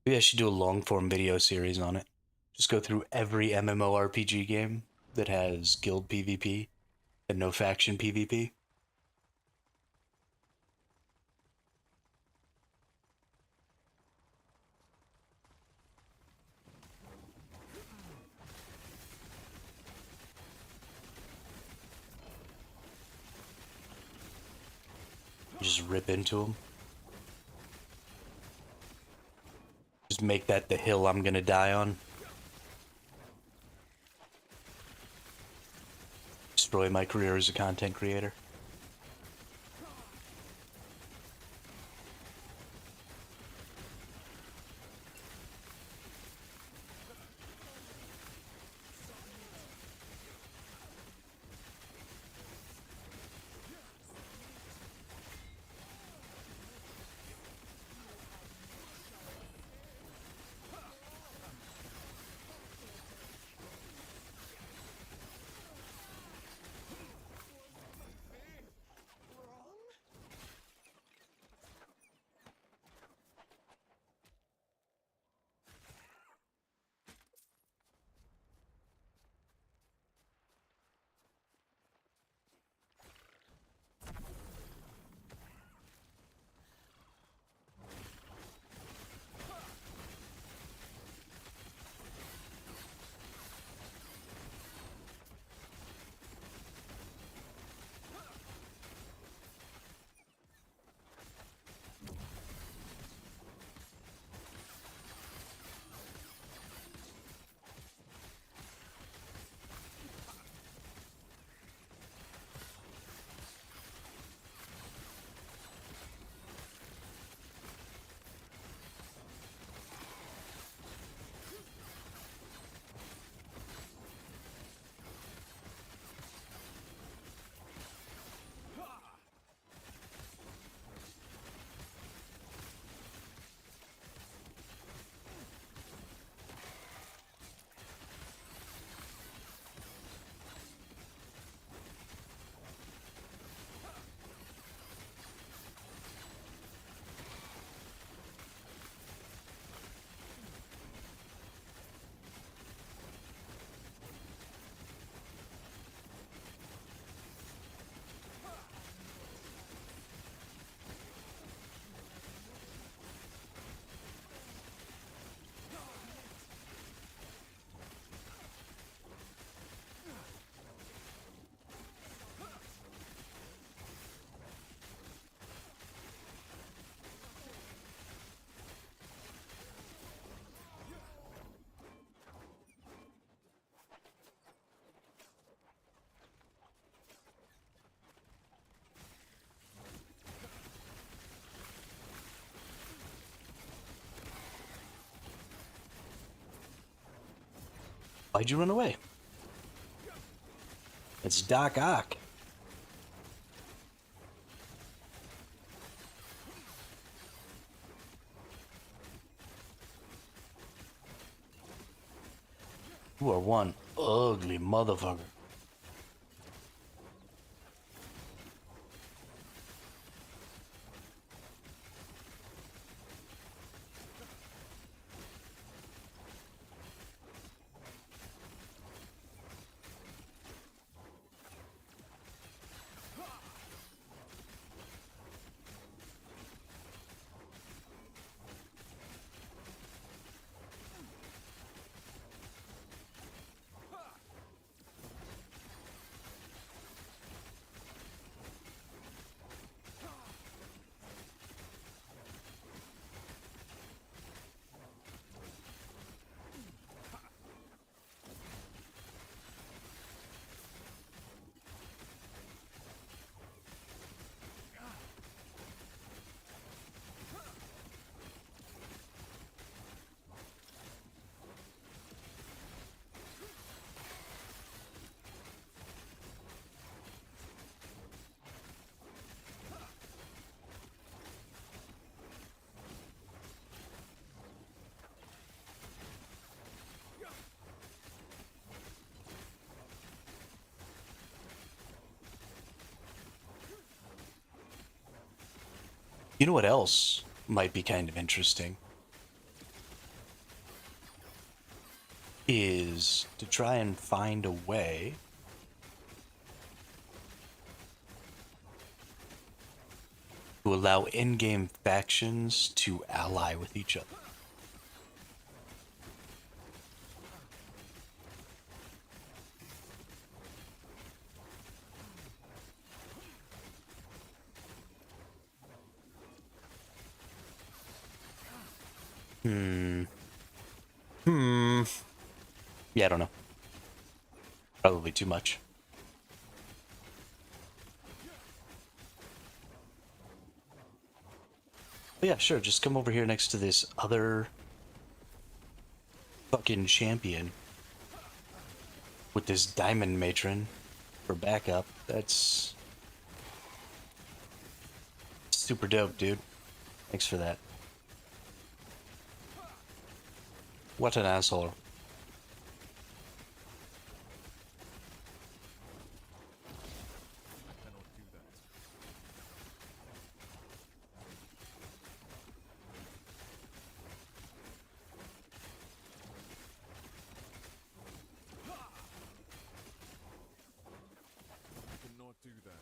Maybe I should do a long form video series on it. Just go through every MMORPG game that has guild PvP and no faction PvP. Just rip into them. Just make that the hill I'm gonna die on. Destroy my career as a content creator. Why'd you run away? It's Doc Ock. You are one ugly motherfucker. You know what else might be kind of interesting? Is to try and find a way to allow in-game factions to ally with each other. Yeah, I don't know. Probably too much. But yeah, sure, just come over here next to this other fucking champion with this diamond matron for backup. That's super dope, dude. Thanks for that. What an asshole. Cannot do that. Cannot do that.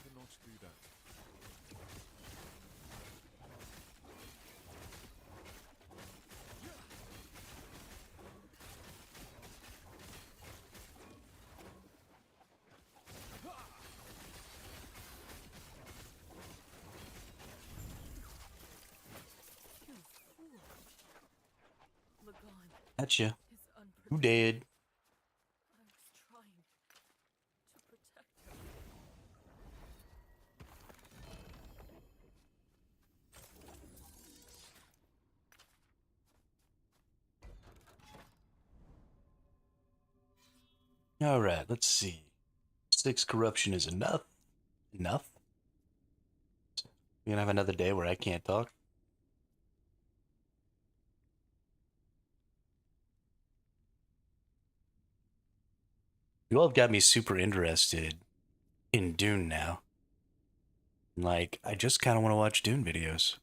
Cannot do that. You fool. Lagan Gotcha. is You unprotected. dead. I was trying to protect her. Alright, let's see. 6 corruption is enough. Enough? We're gonna have another day where I can't talk. You all have got me super interested in Dune now. Like, I just kind of want to watch Dune videos.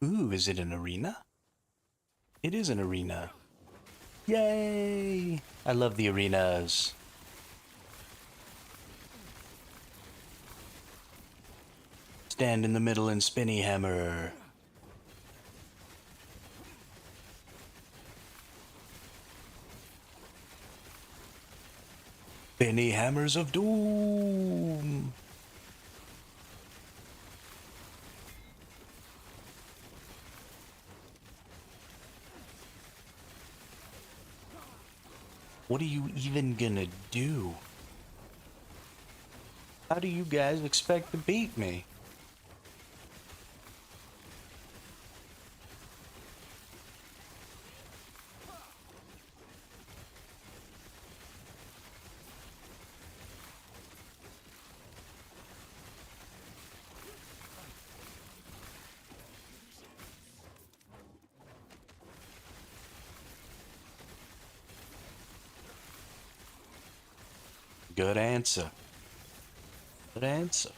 Ooh, is it an arena? It is an arena. Yay! I love the arenas. Stand in the middle and spinny hammer. Spinny hammers of doom. What are you even gonna do? How do you guys expect to beat me? Good answer. Good answer.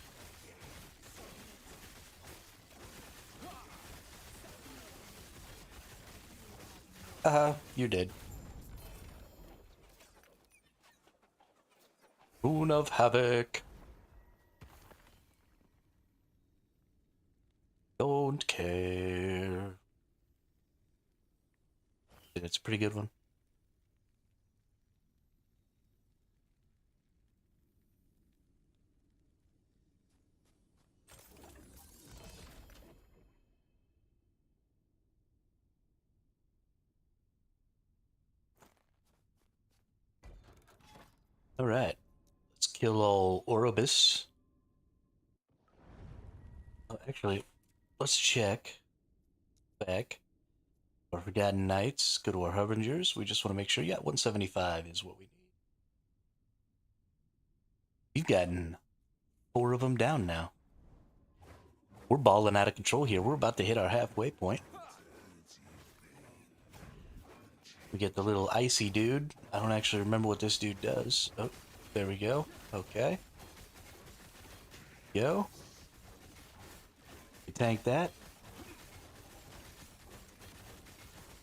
You're dead. Moon of Havoc. Don't care. It's a pretty good one. Alright. Let's kill all Orobus. Oh, actually, let's check back. Our Forgotten Knights. Go to our Harbingers. We just want to make sure. Yeah, 175 is what we need. We've gotten 4 of them down now. We're balling out of control here. We're about to hit our halfway point. We get the little icy dude. I don't actually remember what this dude does. Oh, there we go. Okay. Go. We tank that.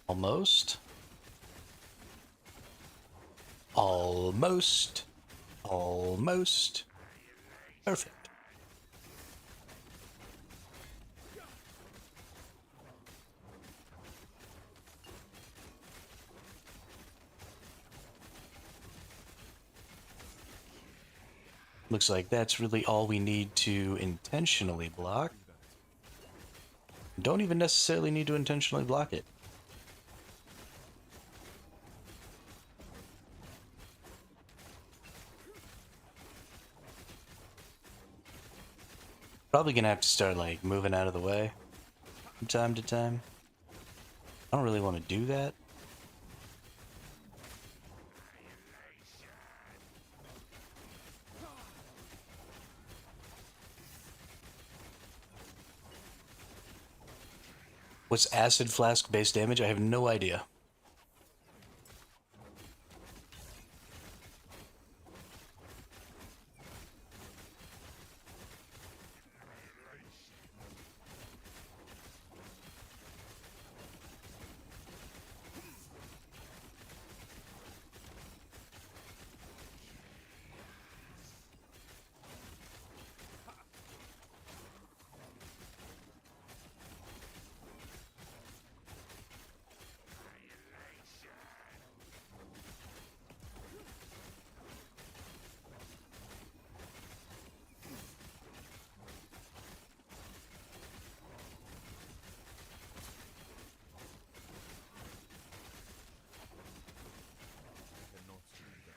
Almost. Almost. Almost. Perfect. Looks like that's really all we need to intentionally block. Don't even necessarily need to intentionally block it. Probably gonna have to start like moving out of the way from time to time. I don't really want to do that. What's acid flask base damage? I have no idea. Cannot do that.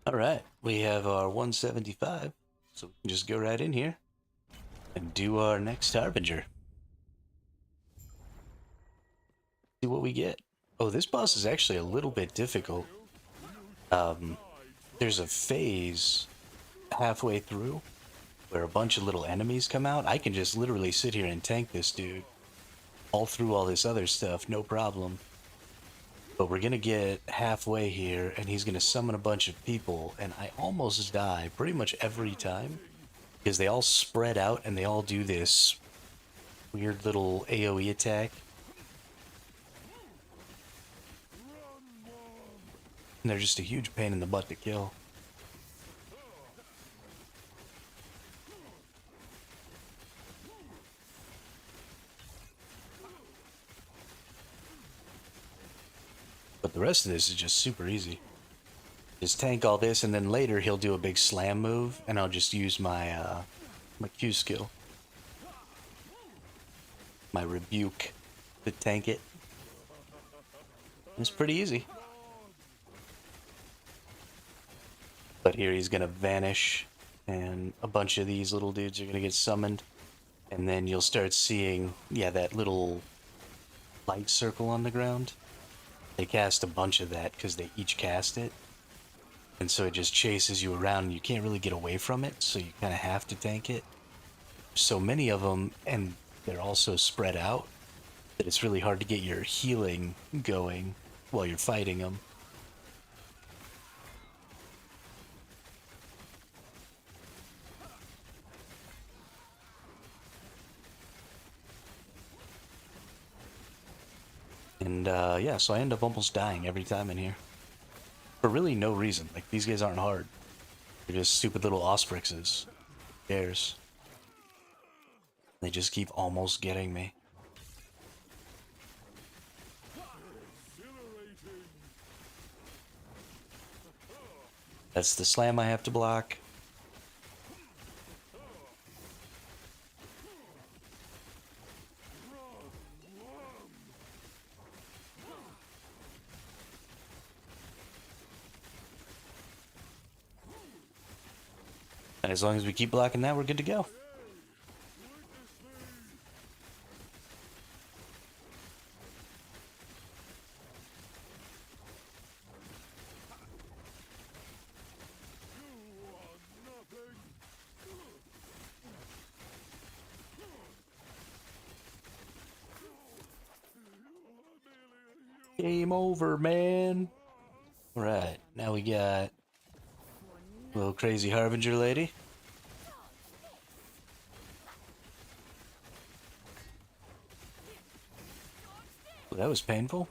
Alright, we have our 175, so we can just go right in here and do our next Harbinger. See what we get. Oh, this boss is actually a little bit difficult. there's a phase halfway through where a bunch of little enemies come out. I can just literally sit here and tank this dude all through all this other stuff, no problem. But we're gonna get halfway here, and he's gonna summon a bunch of people, and I almost die pretty much every time because they all spread out and they all do this weird little AoE attack. And they're just a huge pain in the butt to kill. But the rest of this is just super easy. Just tank all this, and then later he'll do a big slam move, and I'll just use my my Q skill, my rebuke, to tank it. It's pretty easy. But here he's gonna vanish, and a bunch of these little dudes are gonna get summoned, and then you'll start seeing, yeah, that little light circle on the ground. They cast a bunch of that because they each cast it. And so it just chases you around and you can't really get away from it, so you kind of have to tank it. So many of them, and they're also spread out, that it's really hard to get your healing going while you're fighting them. And yeah, so I end up almost dying every time in here. For really no reason. Like, these guys aren't hard. They're just stupid little Osprixes. Who cares? They just keep almost getting me. That's the slam I have to block. And as long as we keep blocking that, we're good to go. Game over, man. Alright, now we got little crazy Harbinger lady. Well, that was painful.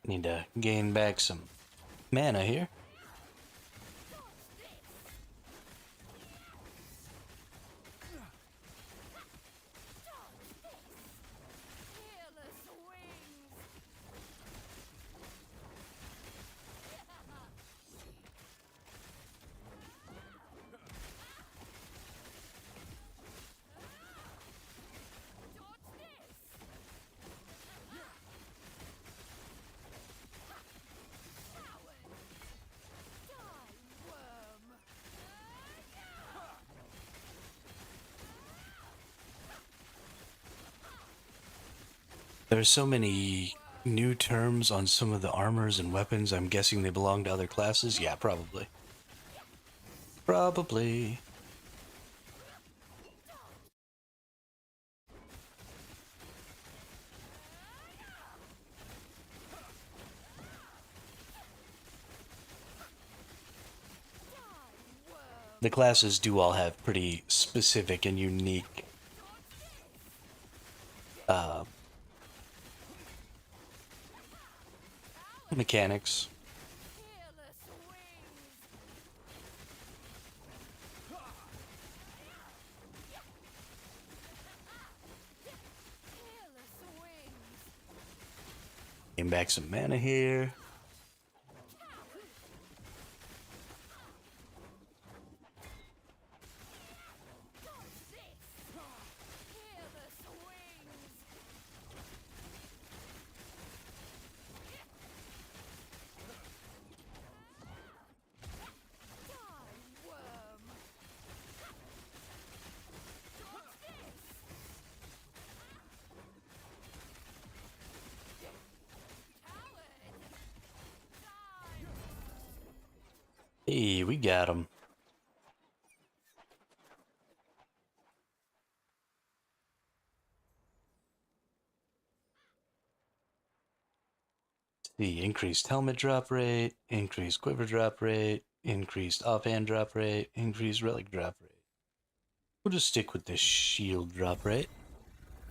Need to gain back some mana here. There are so many new terms on some of the armors and weapons. I'm guessing they belong to other classes. Yeah, probably. Probably. the classes do all have pretty specific and unique uh, mechanics. Fearless wings. Fearless wings. Gain back some mana here. Fearless wings. Die, worm. Coward. Die. Hey, we got him. The increased helmet drop rate, increased quiver drop rate, increased offhand drop rate, increased relic drop rate. We'll just stick with this shield drop rate.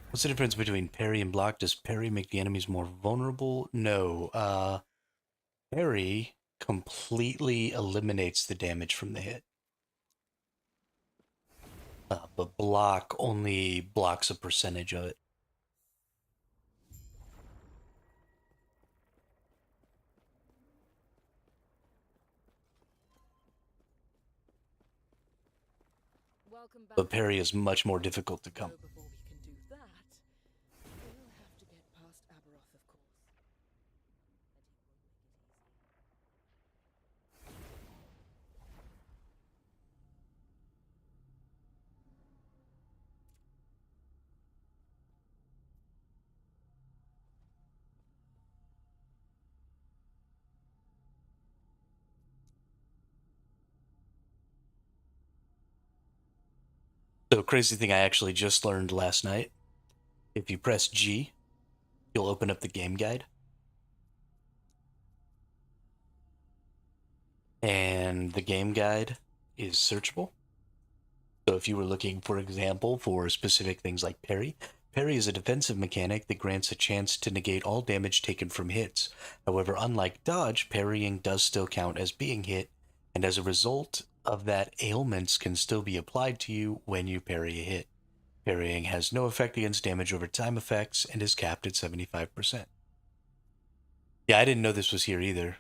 What's the difference between parry and block? Does parry make the enemies more vulnerable? No. Parry completely eliminates the damage from the hit. But block only blocks a percentage of it. Welcome back. But parry is much more difficult to come. Though before we can do that, we'll have to get past Aberoth, of course. So, crazy thing I actually just learned last night. If you press G, you'll open up the game guide. And the game guide is searchable. So if you were looking, for example, for specific things like parry, parry is a defensive mechanic that grants a chance to negate all damage taken from hits. However, unlike dodge, parrying does still count as being hit, and as a result of that, ailments can still be applied to you when you parry a hit. Parrying has no effect against damage over time effects and is capped at 75%. Yeah, I didn't know this was here either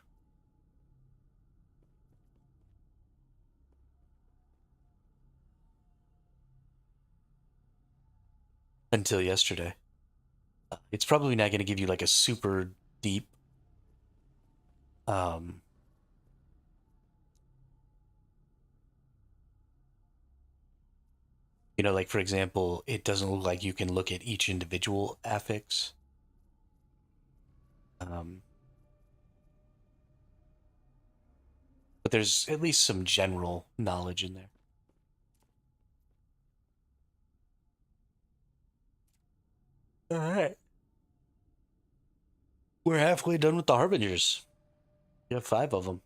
until yesterday. It's probably not going to give you like a super deep um, like for example, it doesn't look like you can look at each individual affix. Um, but there's at least some general knowledge in there. All right. We're halfway done with the Harbingers. You have 5 of them.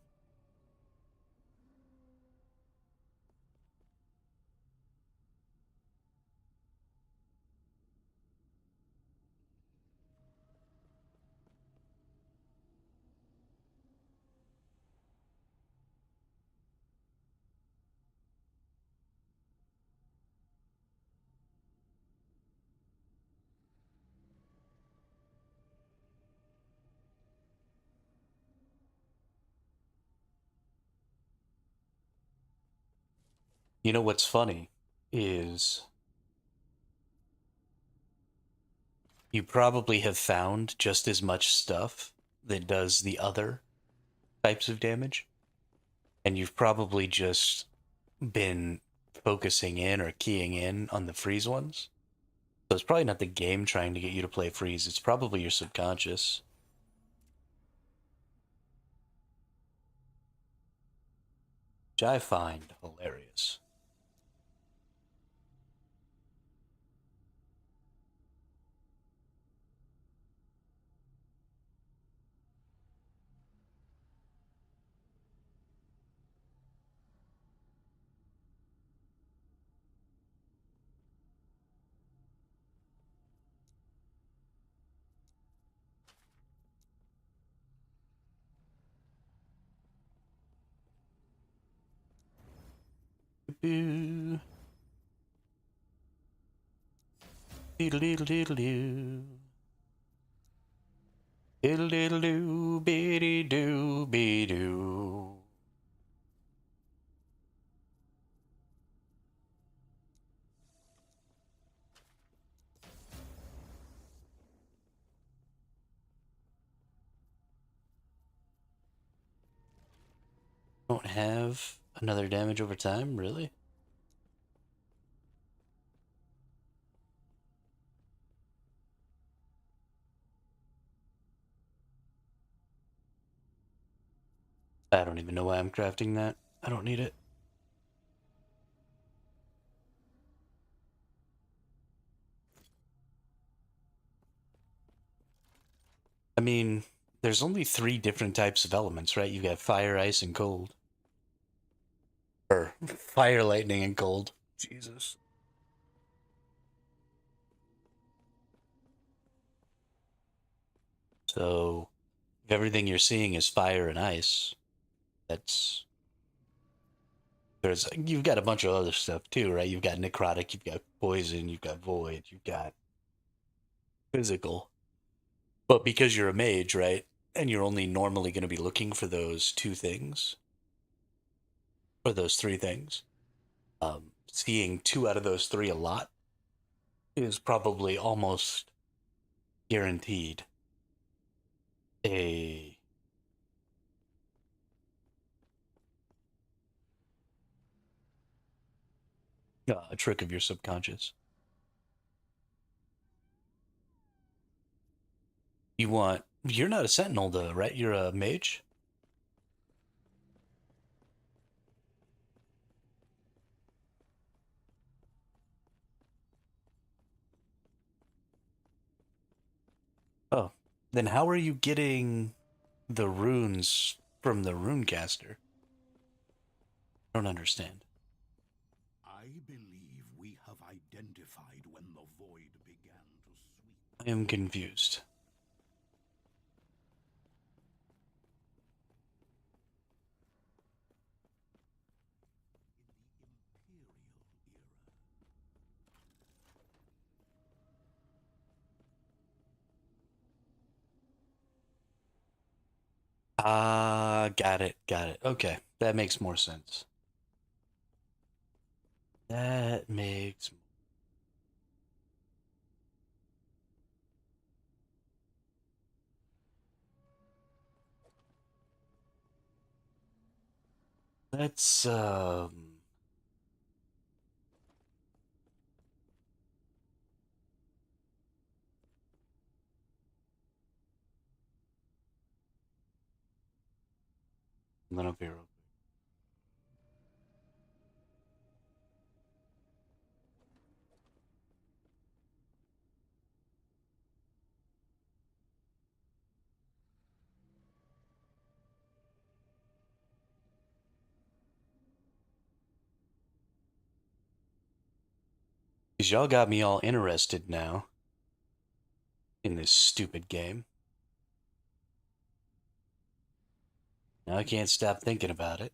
You know what's funny is you probably have found just as much stuff that does the other types of damage, and you've probably just been focusing in or keying in on the freeze ones. So it's probably not the game trying to get you to play freeze, it's probably your subconscious. Which I find hilarious. boo. Diddle diddle diddle doo. Diddle diddle doo, biddy doo, be doo. Don't have another damage over time, really? I don't even know why I'm crafting that. I don't need it. I mean, there's only 3 different types of elements, right? You've got fire, ice, and cold. Or fire, lightning, and cold. Jesus. So, if everything you're seeing is fire and ice, that's you've got a bunch of other stuff too, right? You've got necrotic, you've got poison, you've got void, you've got physical. But because you're a mage, right? And you're only normally going to be looking for those 2 things, or those 3 things. Seeing 2 out of those 3 a lot is probably almost guaranteed a a trick of your subconscious. You're not a sentinel though, right? You're a mage? Oh, then how are you getting the runes from the runecaster? I don't understand. I believe we have identified when the void began to sweep. I am confused. In the Imperial era, Ah, got it, got it. Okay, that makes more sense. That makes Let's run up here. Because y'all got me all interested now in this stupid game. Now I can't stop thinking about it.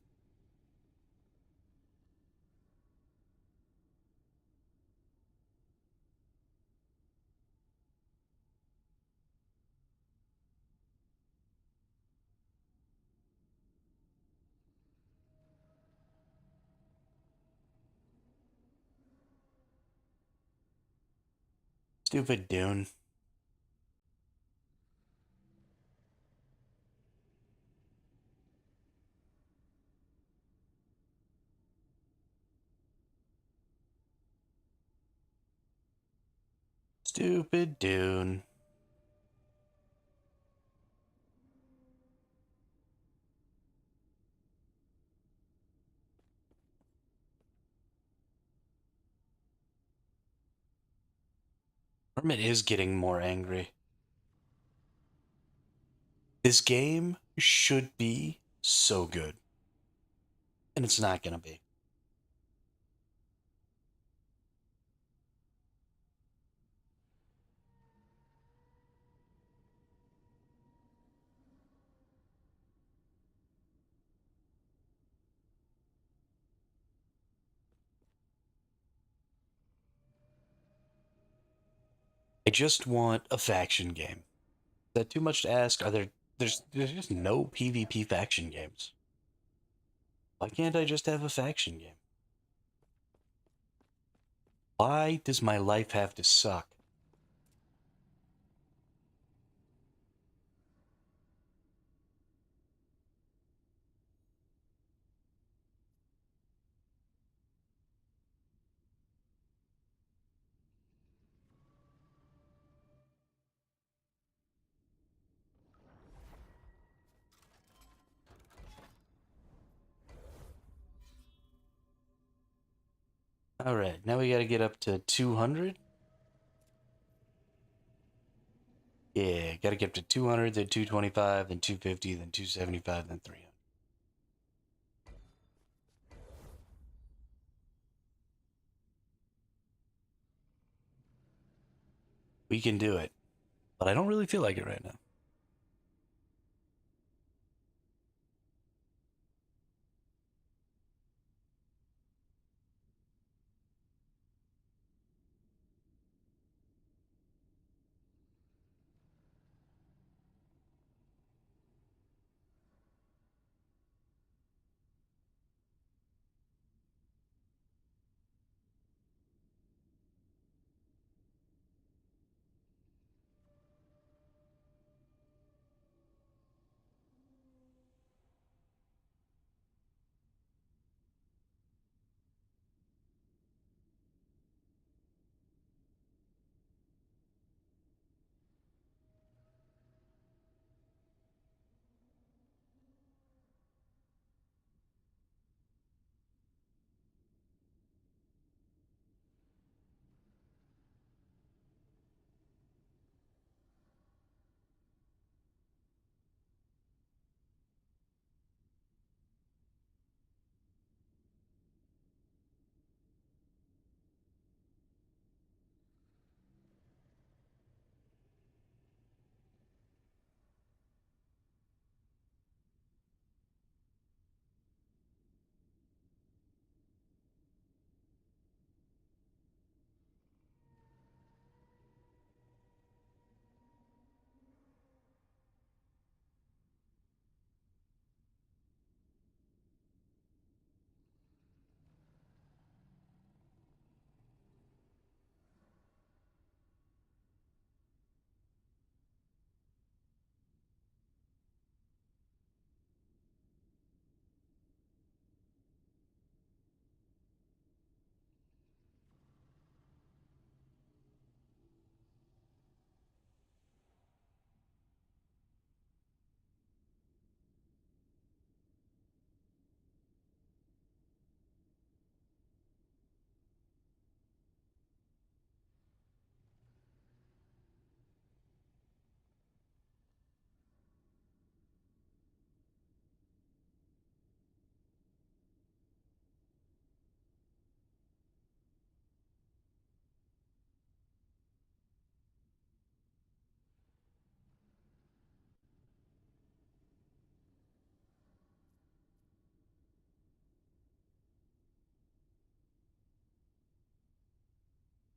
Stupid Dune. Stupid Dune. Hermit is getting more angry. This game should be so good. And it's not gonna be. I just want a faction game. Is that too much to ask? There's just no PvP faction games. Why can't I just have a faction game? Why does my life have to suck? Alright, now we gotta get up to 200? Yeah, gotta get up to 200, then 225, then 250, then 275, then 300. We can do it. But I don't really feel like it right now.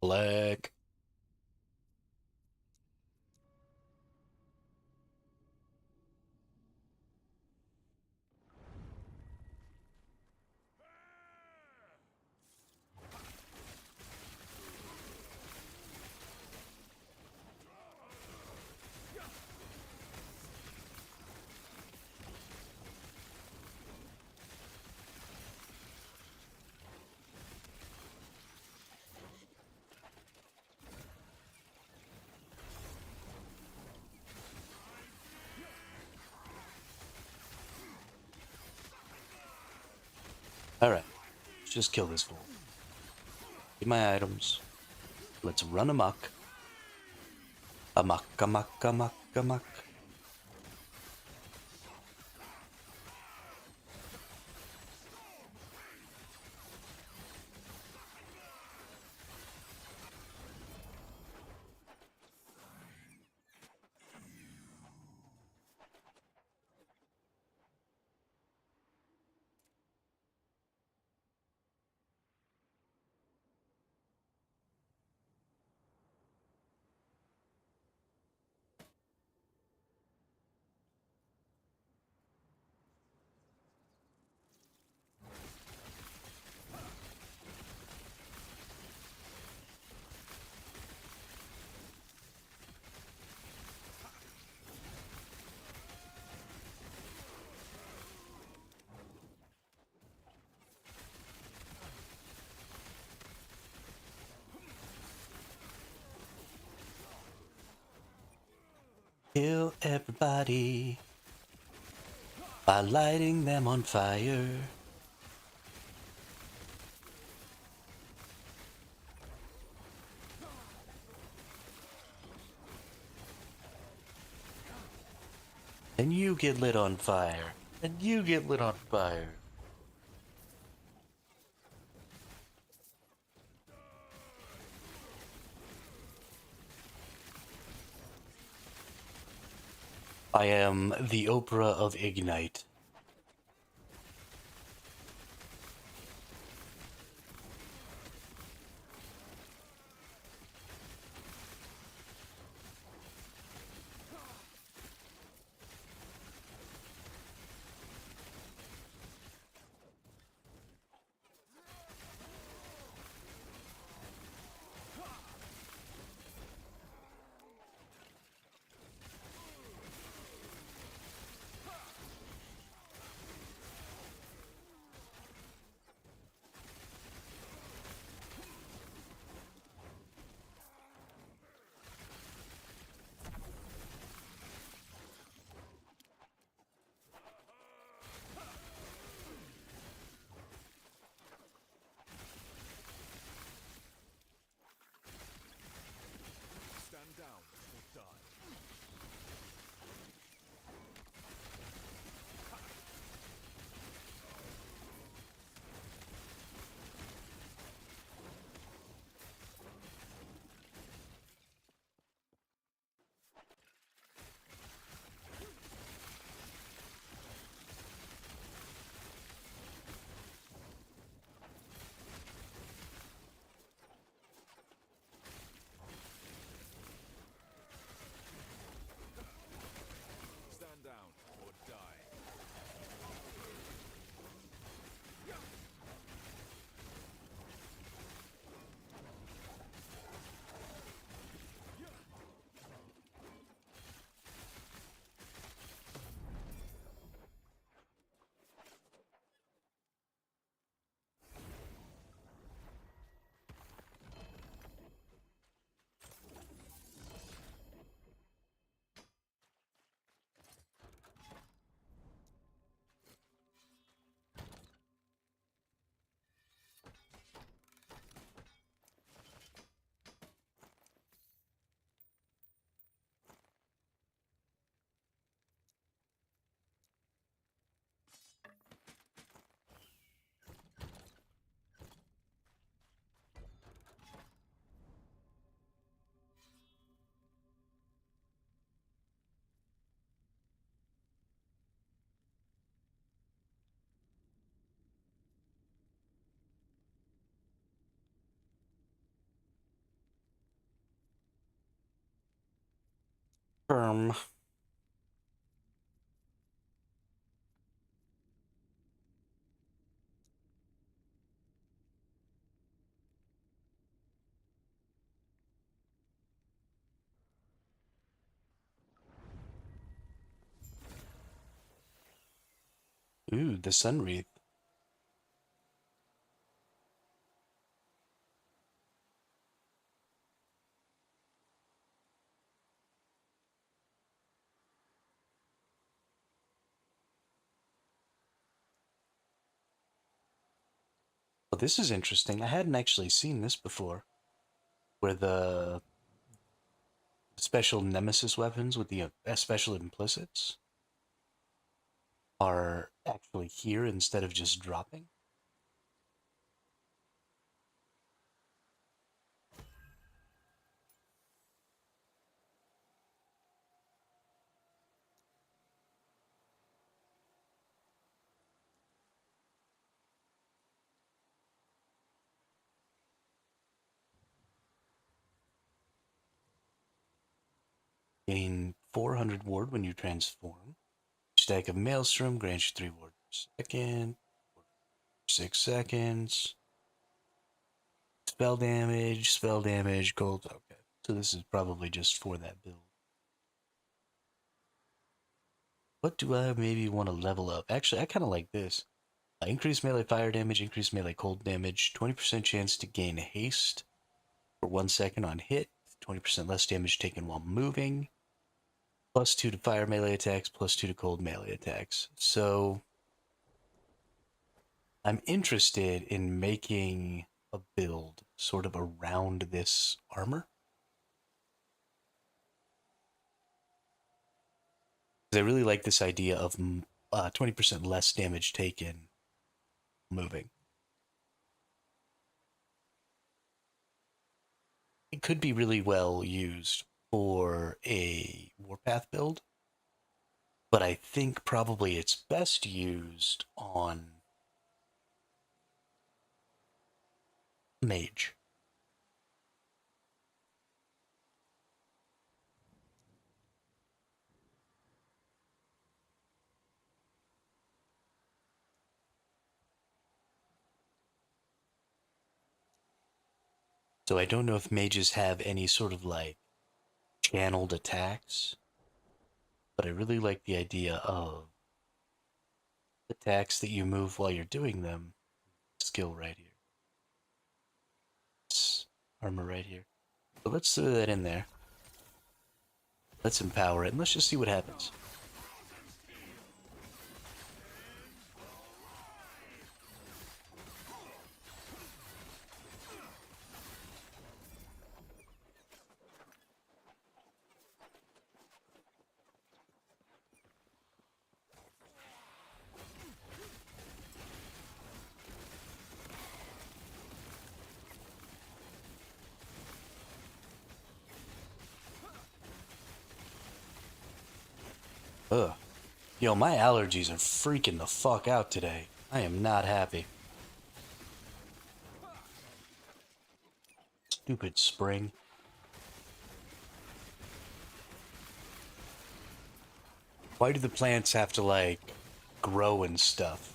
Black. Alright, let's just kill this fool. Get my items. Let's run amok. Amok, amok, amok, amok. kill everybody by lighting them on fire. And you get lit on fire. And you get lit on fire. I am the Oprah of Ignite. Stand down or die. Stand down or die. Firm. Ooh, the sun wreath. Well, this is interesting. I hadn't actually seen this before. Where the special nemesis weapons with the special implicits are actually here instead of just dropping. Gain 400 ward when you transform. Stack of Maelstrom grants you 3 ward per second. 6 seconds. Spell damage, gold. Okay. So this is probably just for that build. What do I maybe want to level up? Actually, I kind of like this. Increase melee fire damage, increase melee cold damage, 20% chance to gain haste for 1 second on hit, 20% less damage taken while moving. +2 to fire melee attacks, +2 to cold melee attacks. So I'm interested in making a build sort of around this armor. I really like this idea of 20% less damage taken moving. It could be really well used for a warpath build, but I think probably it's best used on mage. So I don't know if mages have any sort of like channeled attacks, but I really like the idea of attacks that you move while you're doing them. Skill right here. It's armor right here. So let's throw that in there. Let's empower it and let's just see what happens. Ugh. Yo, my allergies are freaking the fuck out today. I am not happy. Stupid spring. Why do the plants have to, like, grow and stuff?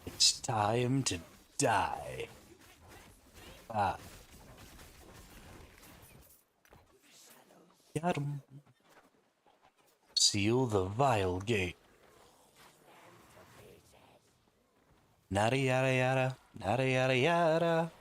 It's time to die. Ah, got him. Seal the vile gate. Nada yada yada. Nada yada yada.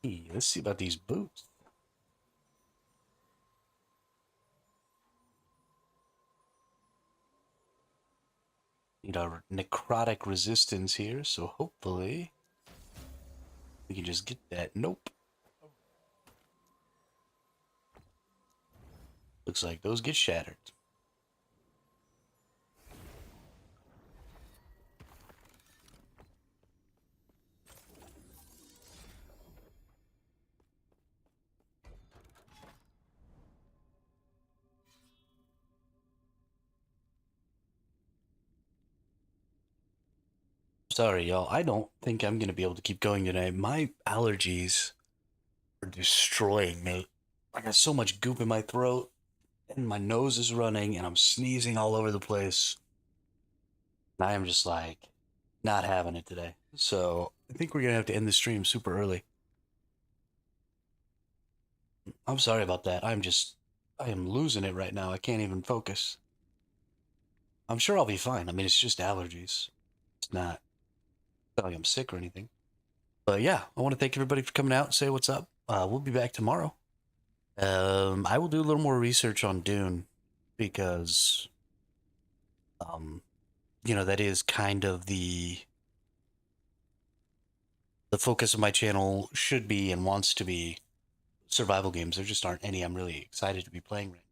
Hey, let's see about these boots. Need our necrotic resistance here, so hopefully we can just get that. Nope. Looks like those get shattered. Sorry, y'all. I don't think I'm gonna be able to keep going tonight. My allergies are destroying me. I got so much goop in my throat, and my nose is running, and I'm sneezing all over the place. And I am just like not having it today. So I think we're gonna have to end the stream super early. I'm sorry about that. I am losing it right now. I can't even focus. I'm sure I'll be fine. I mean, it's just allergies. It's not like I'm sick or anything. But yeah, I want to thank everybody for coming out and say what's up. We'll be back tomorrow. I will do a little more research on Dune because, um, that is kind of the focus of my channel should be and wants to be survival games. There just aren't any I'm really excited to be playing right now.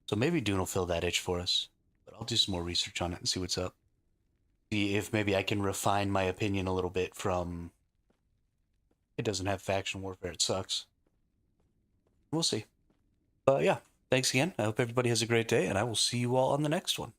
So maybe Dune will fill that itch for us. But I'll do some more research on it and see what's up. See if maybe I can refine my opinion a little bit from it doesn't have faction warfare, it sucks. We'll see. But yeah, thanks again. I hope everybody has a great day, and I will see you all on the next one.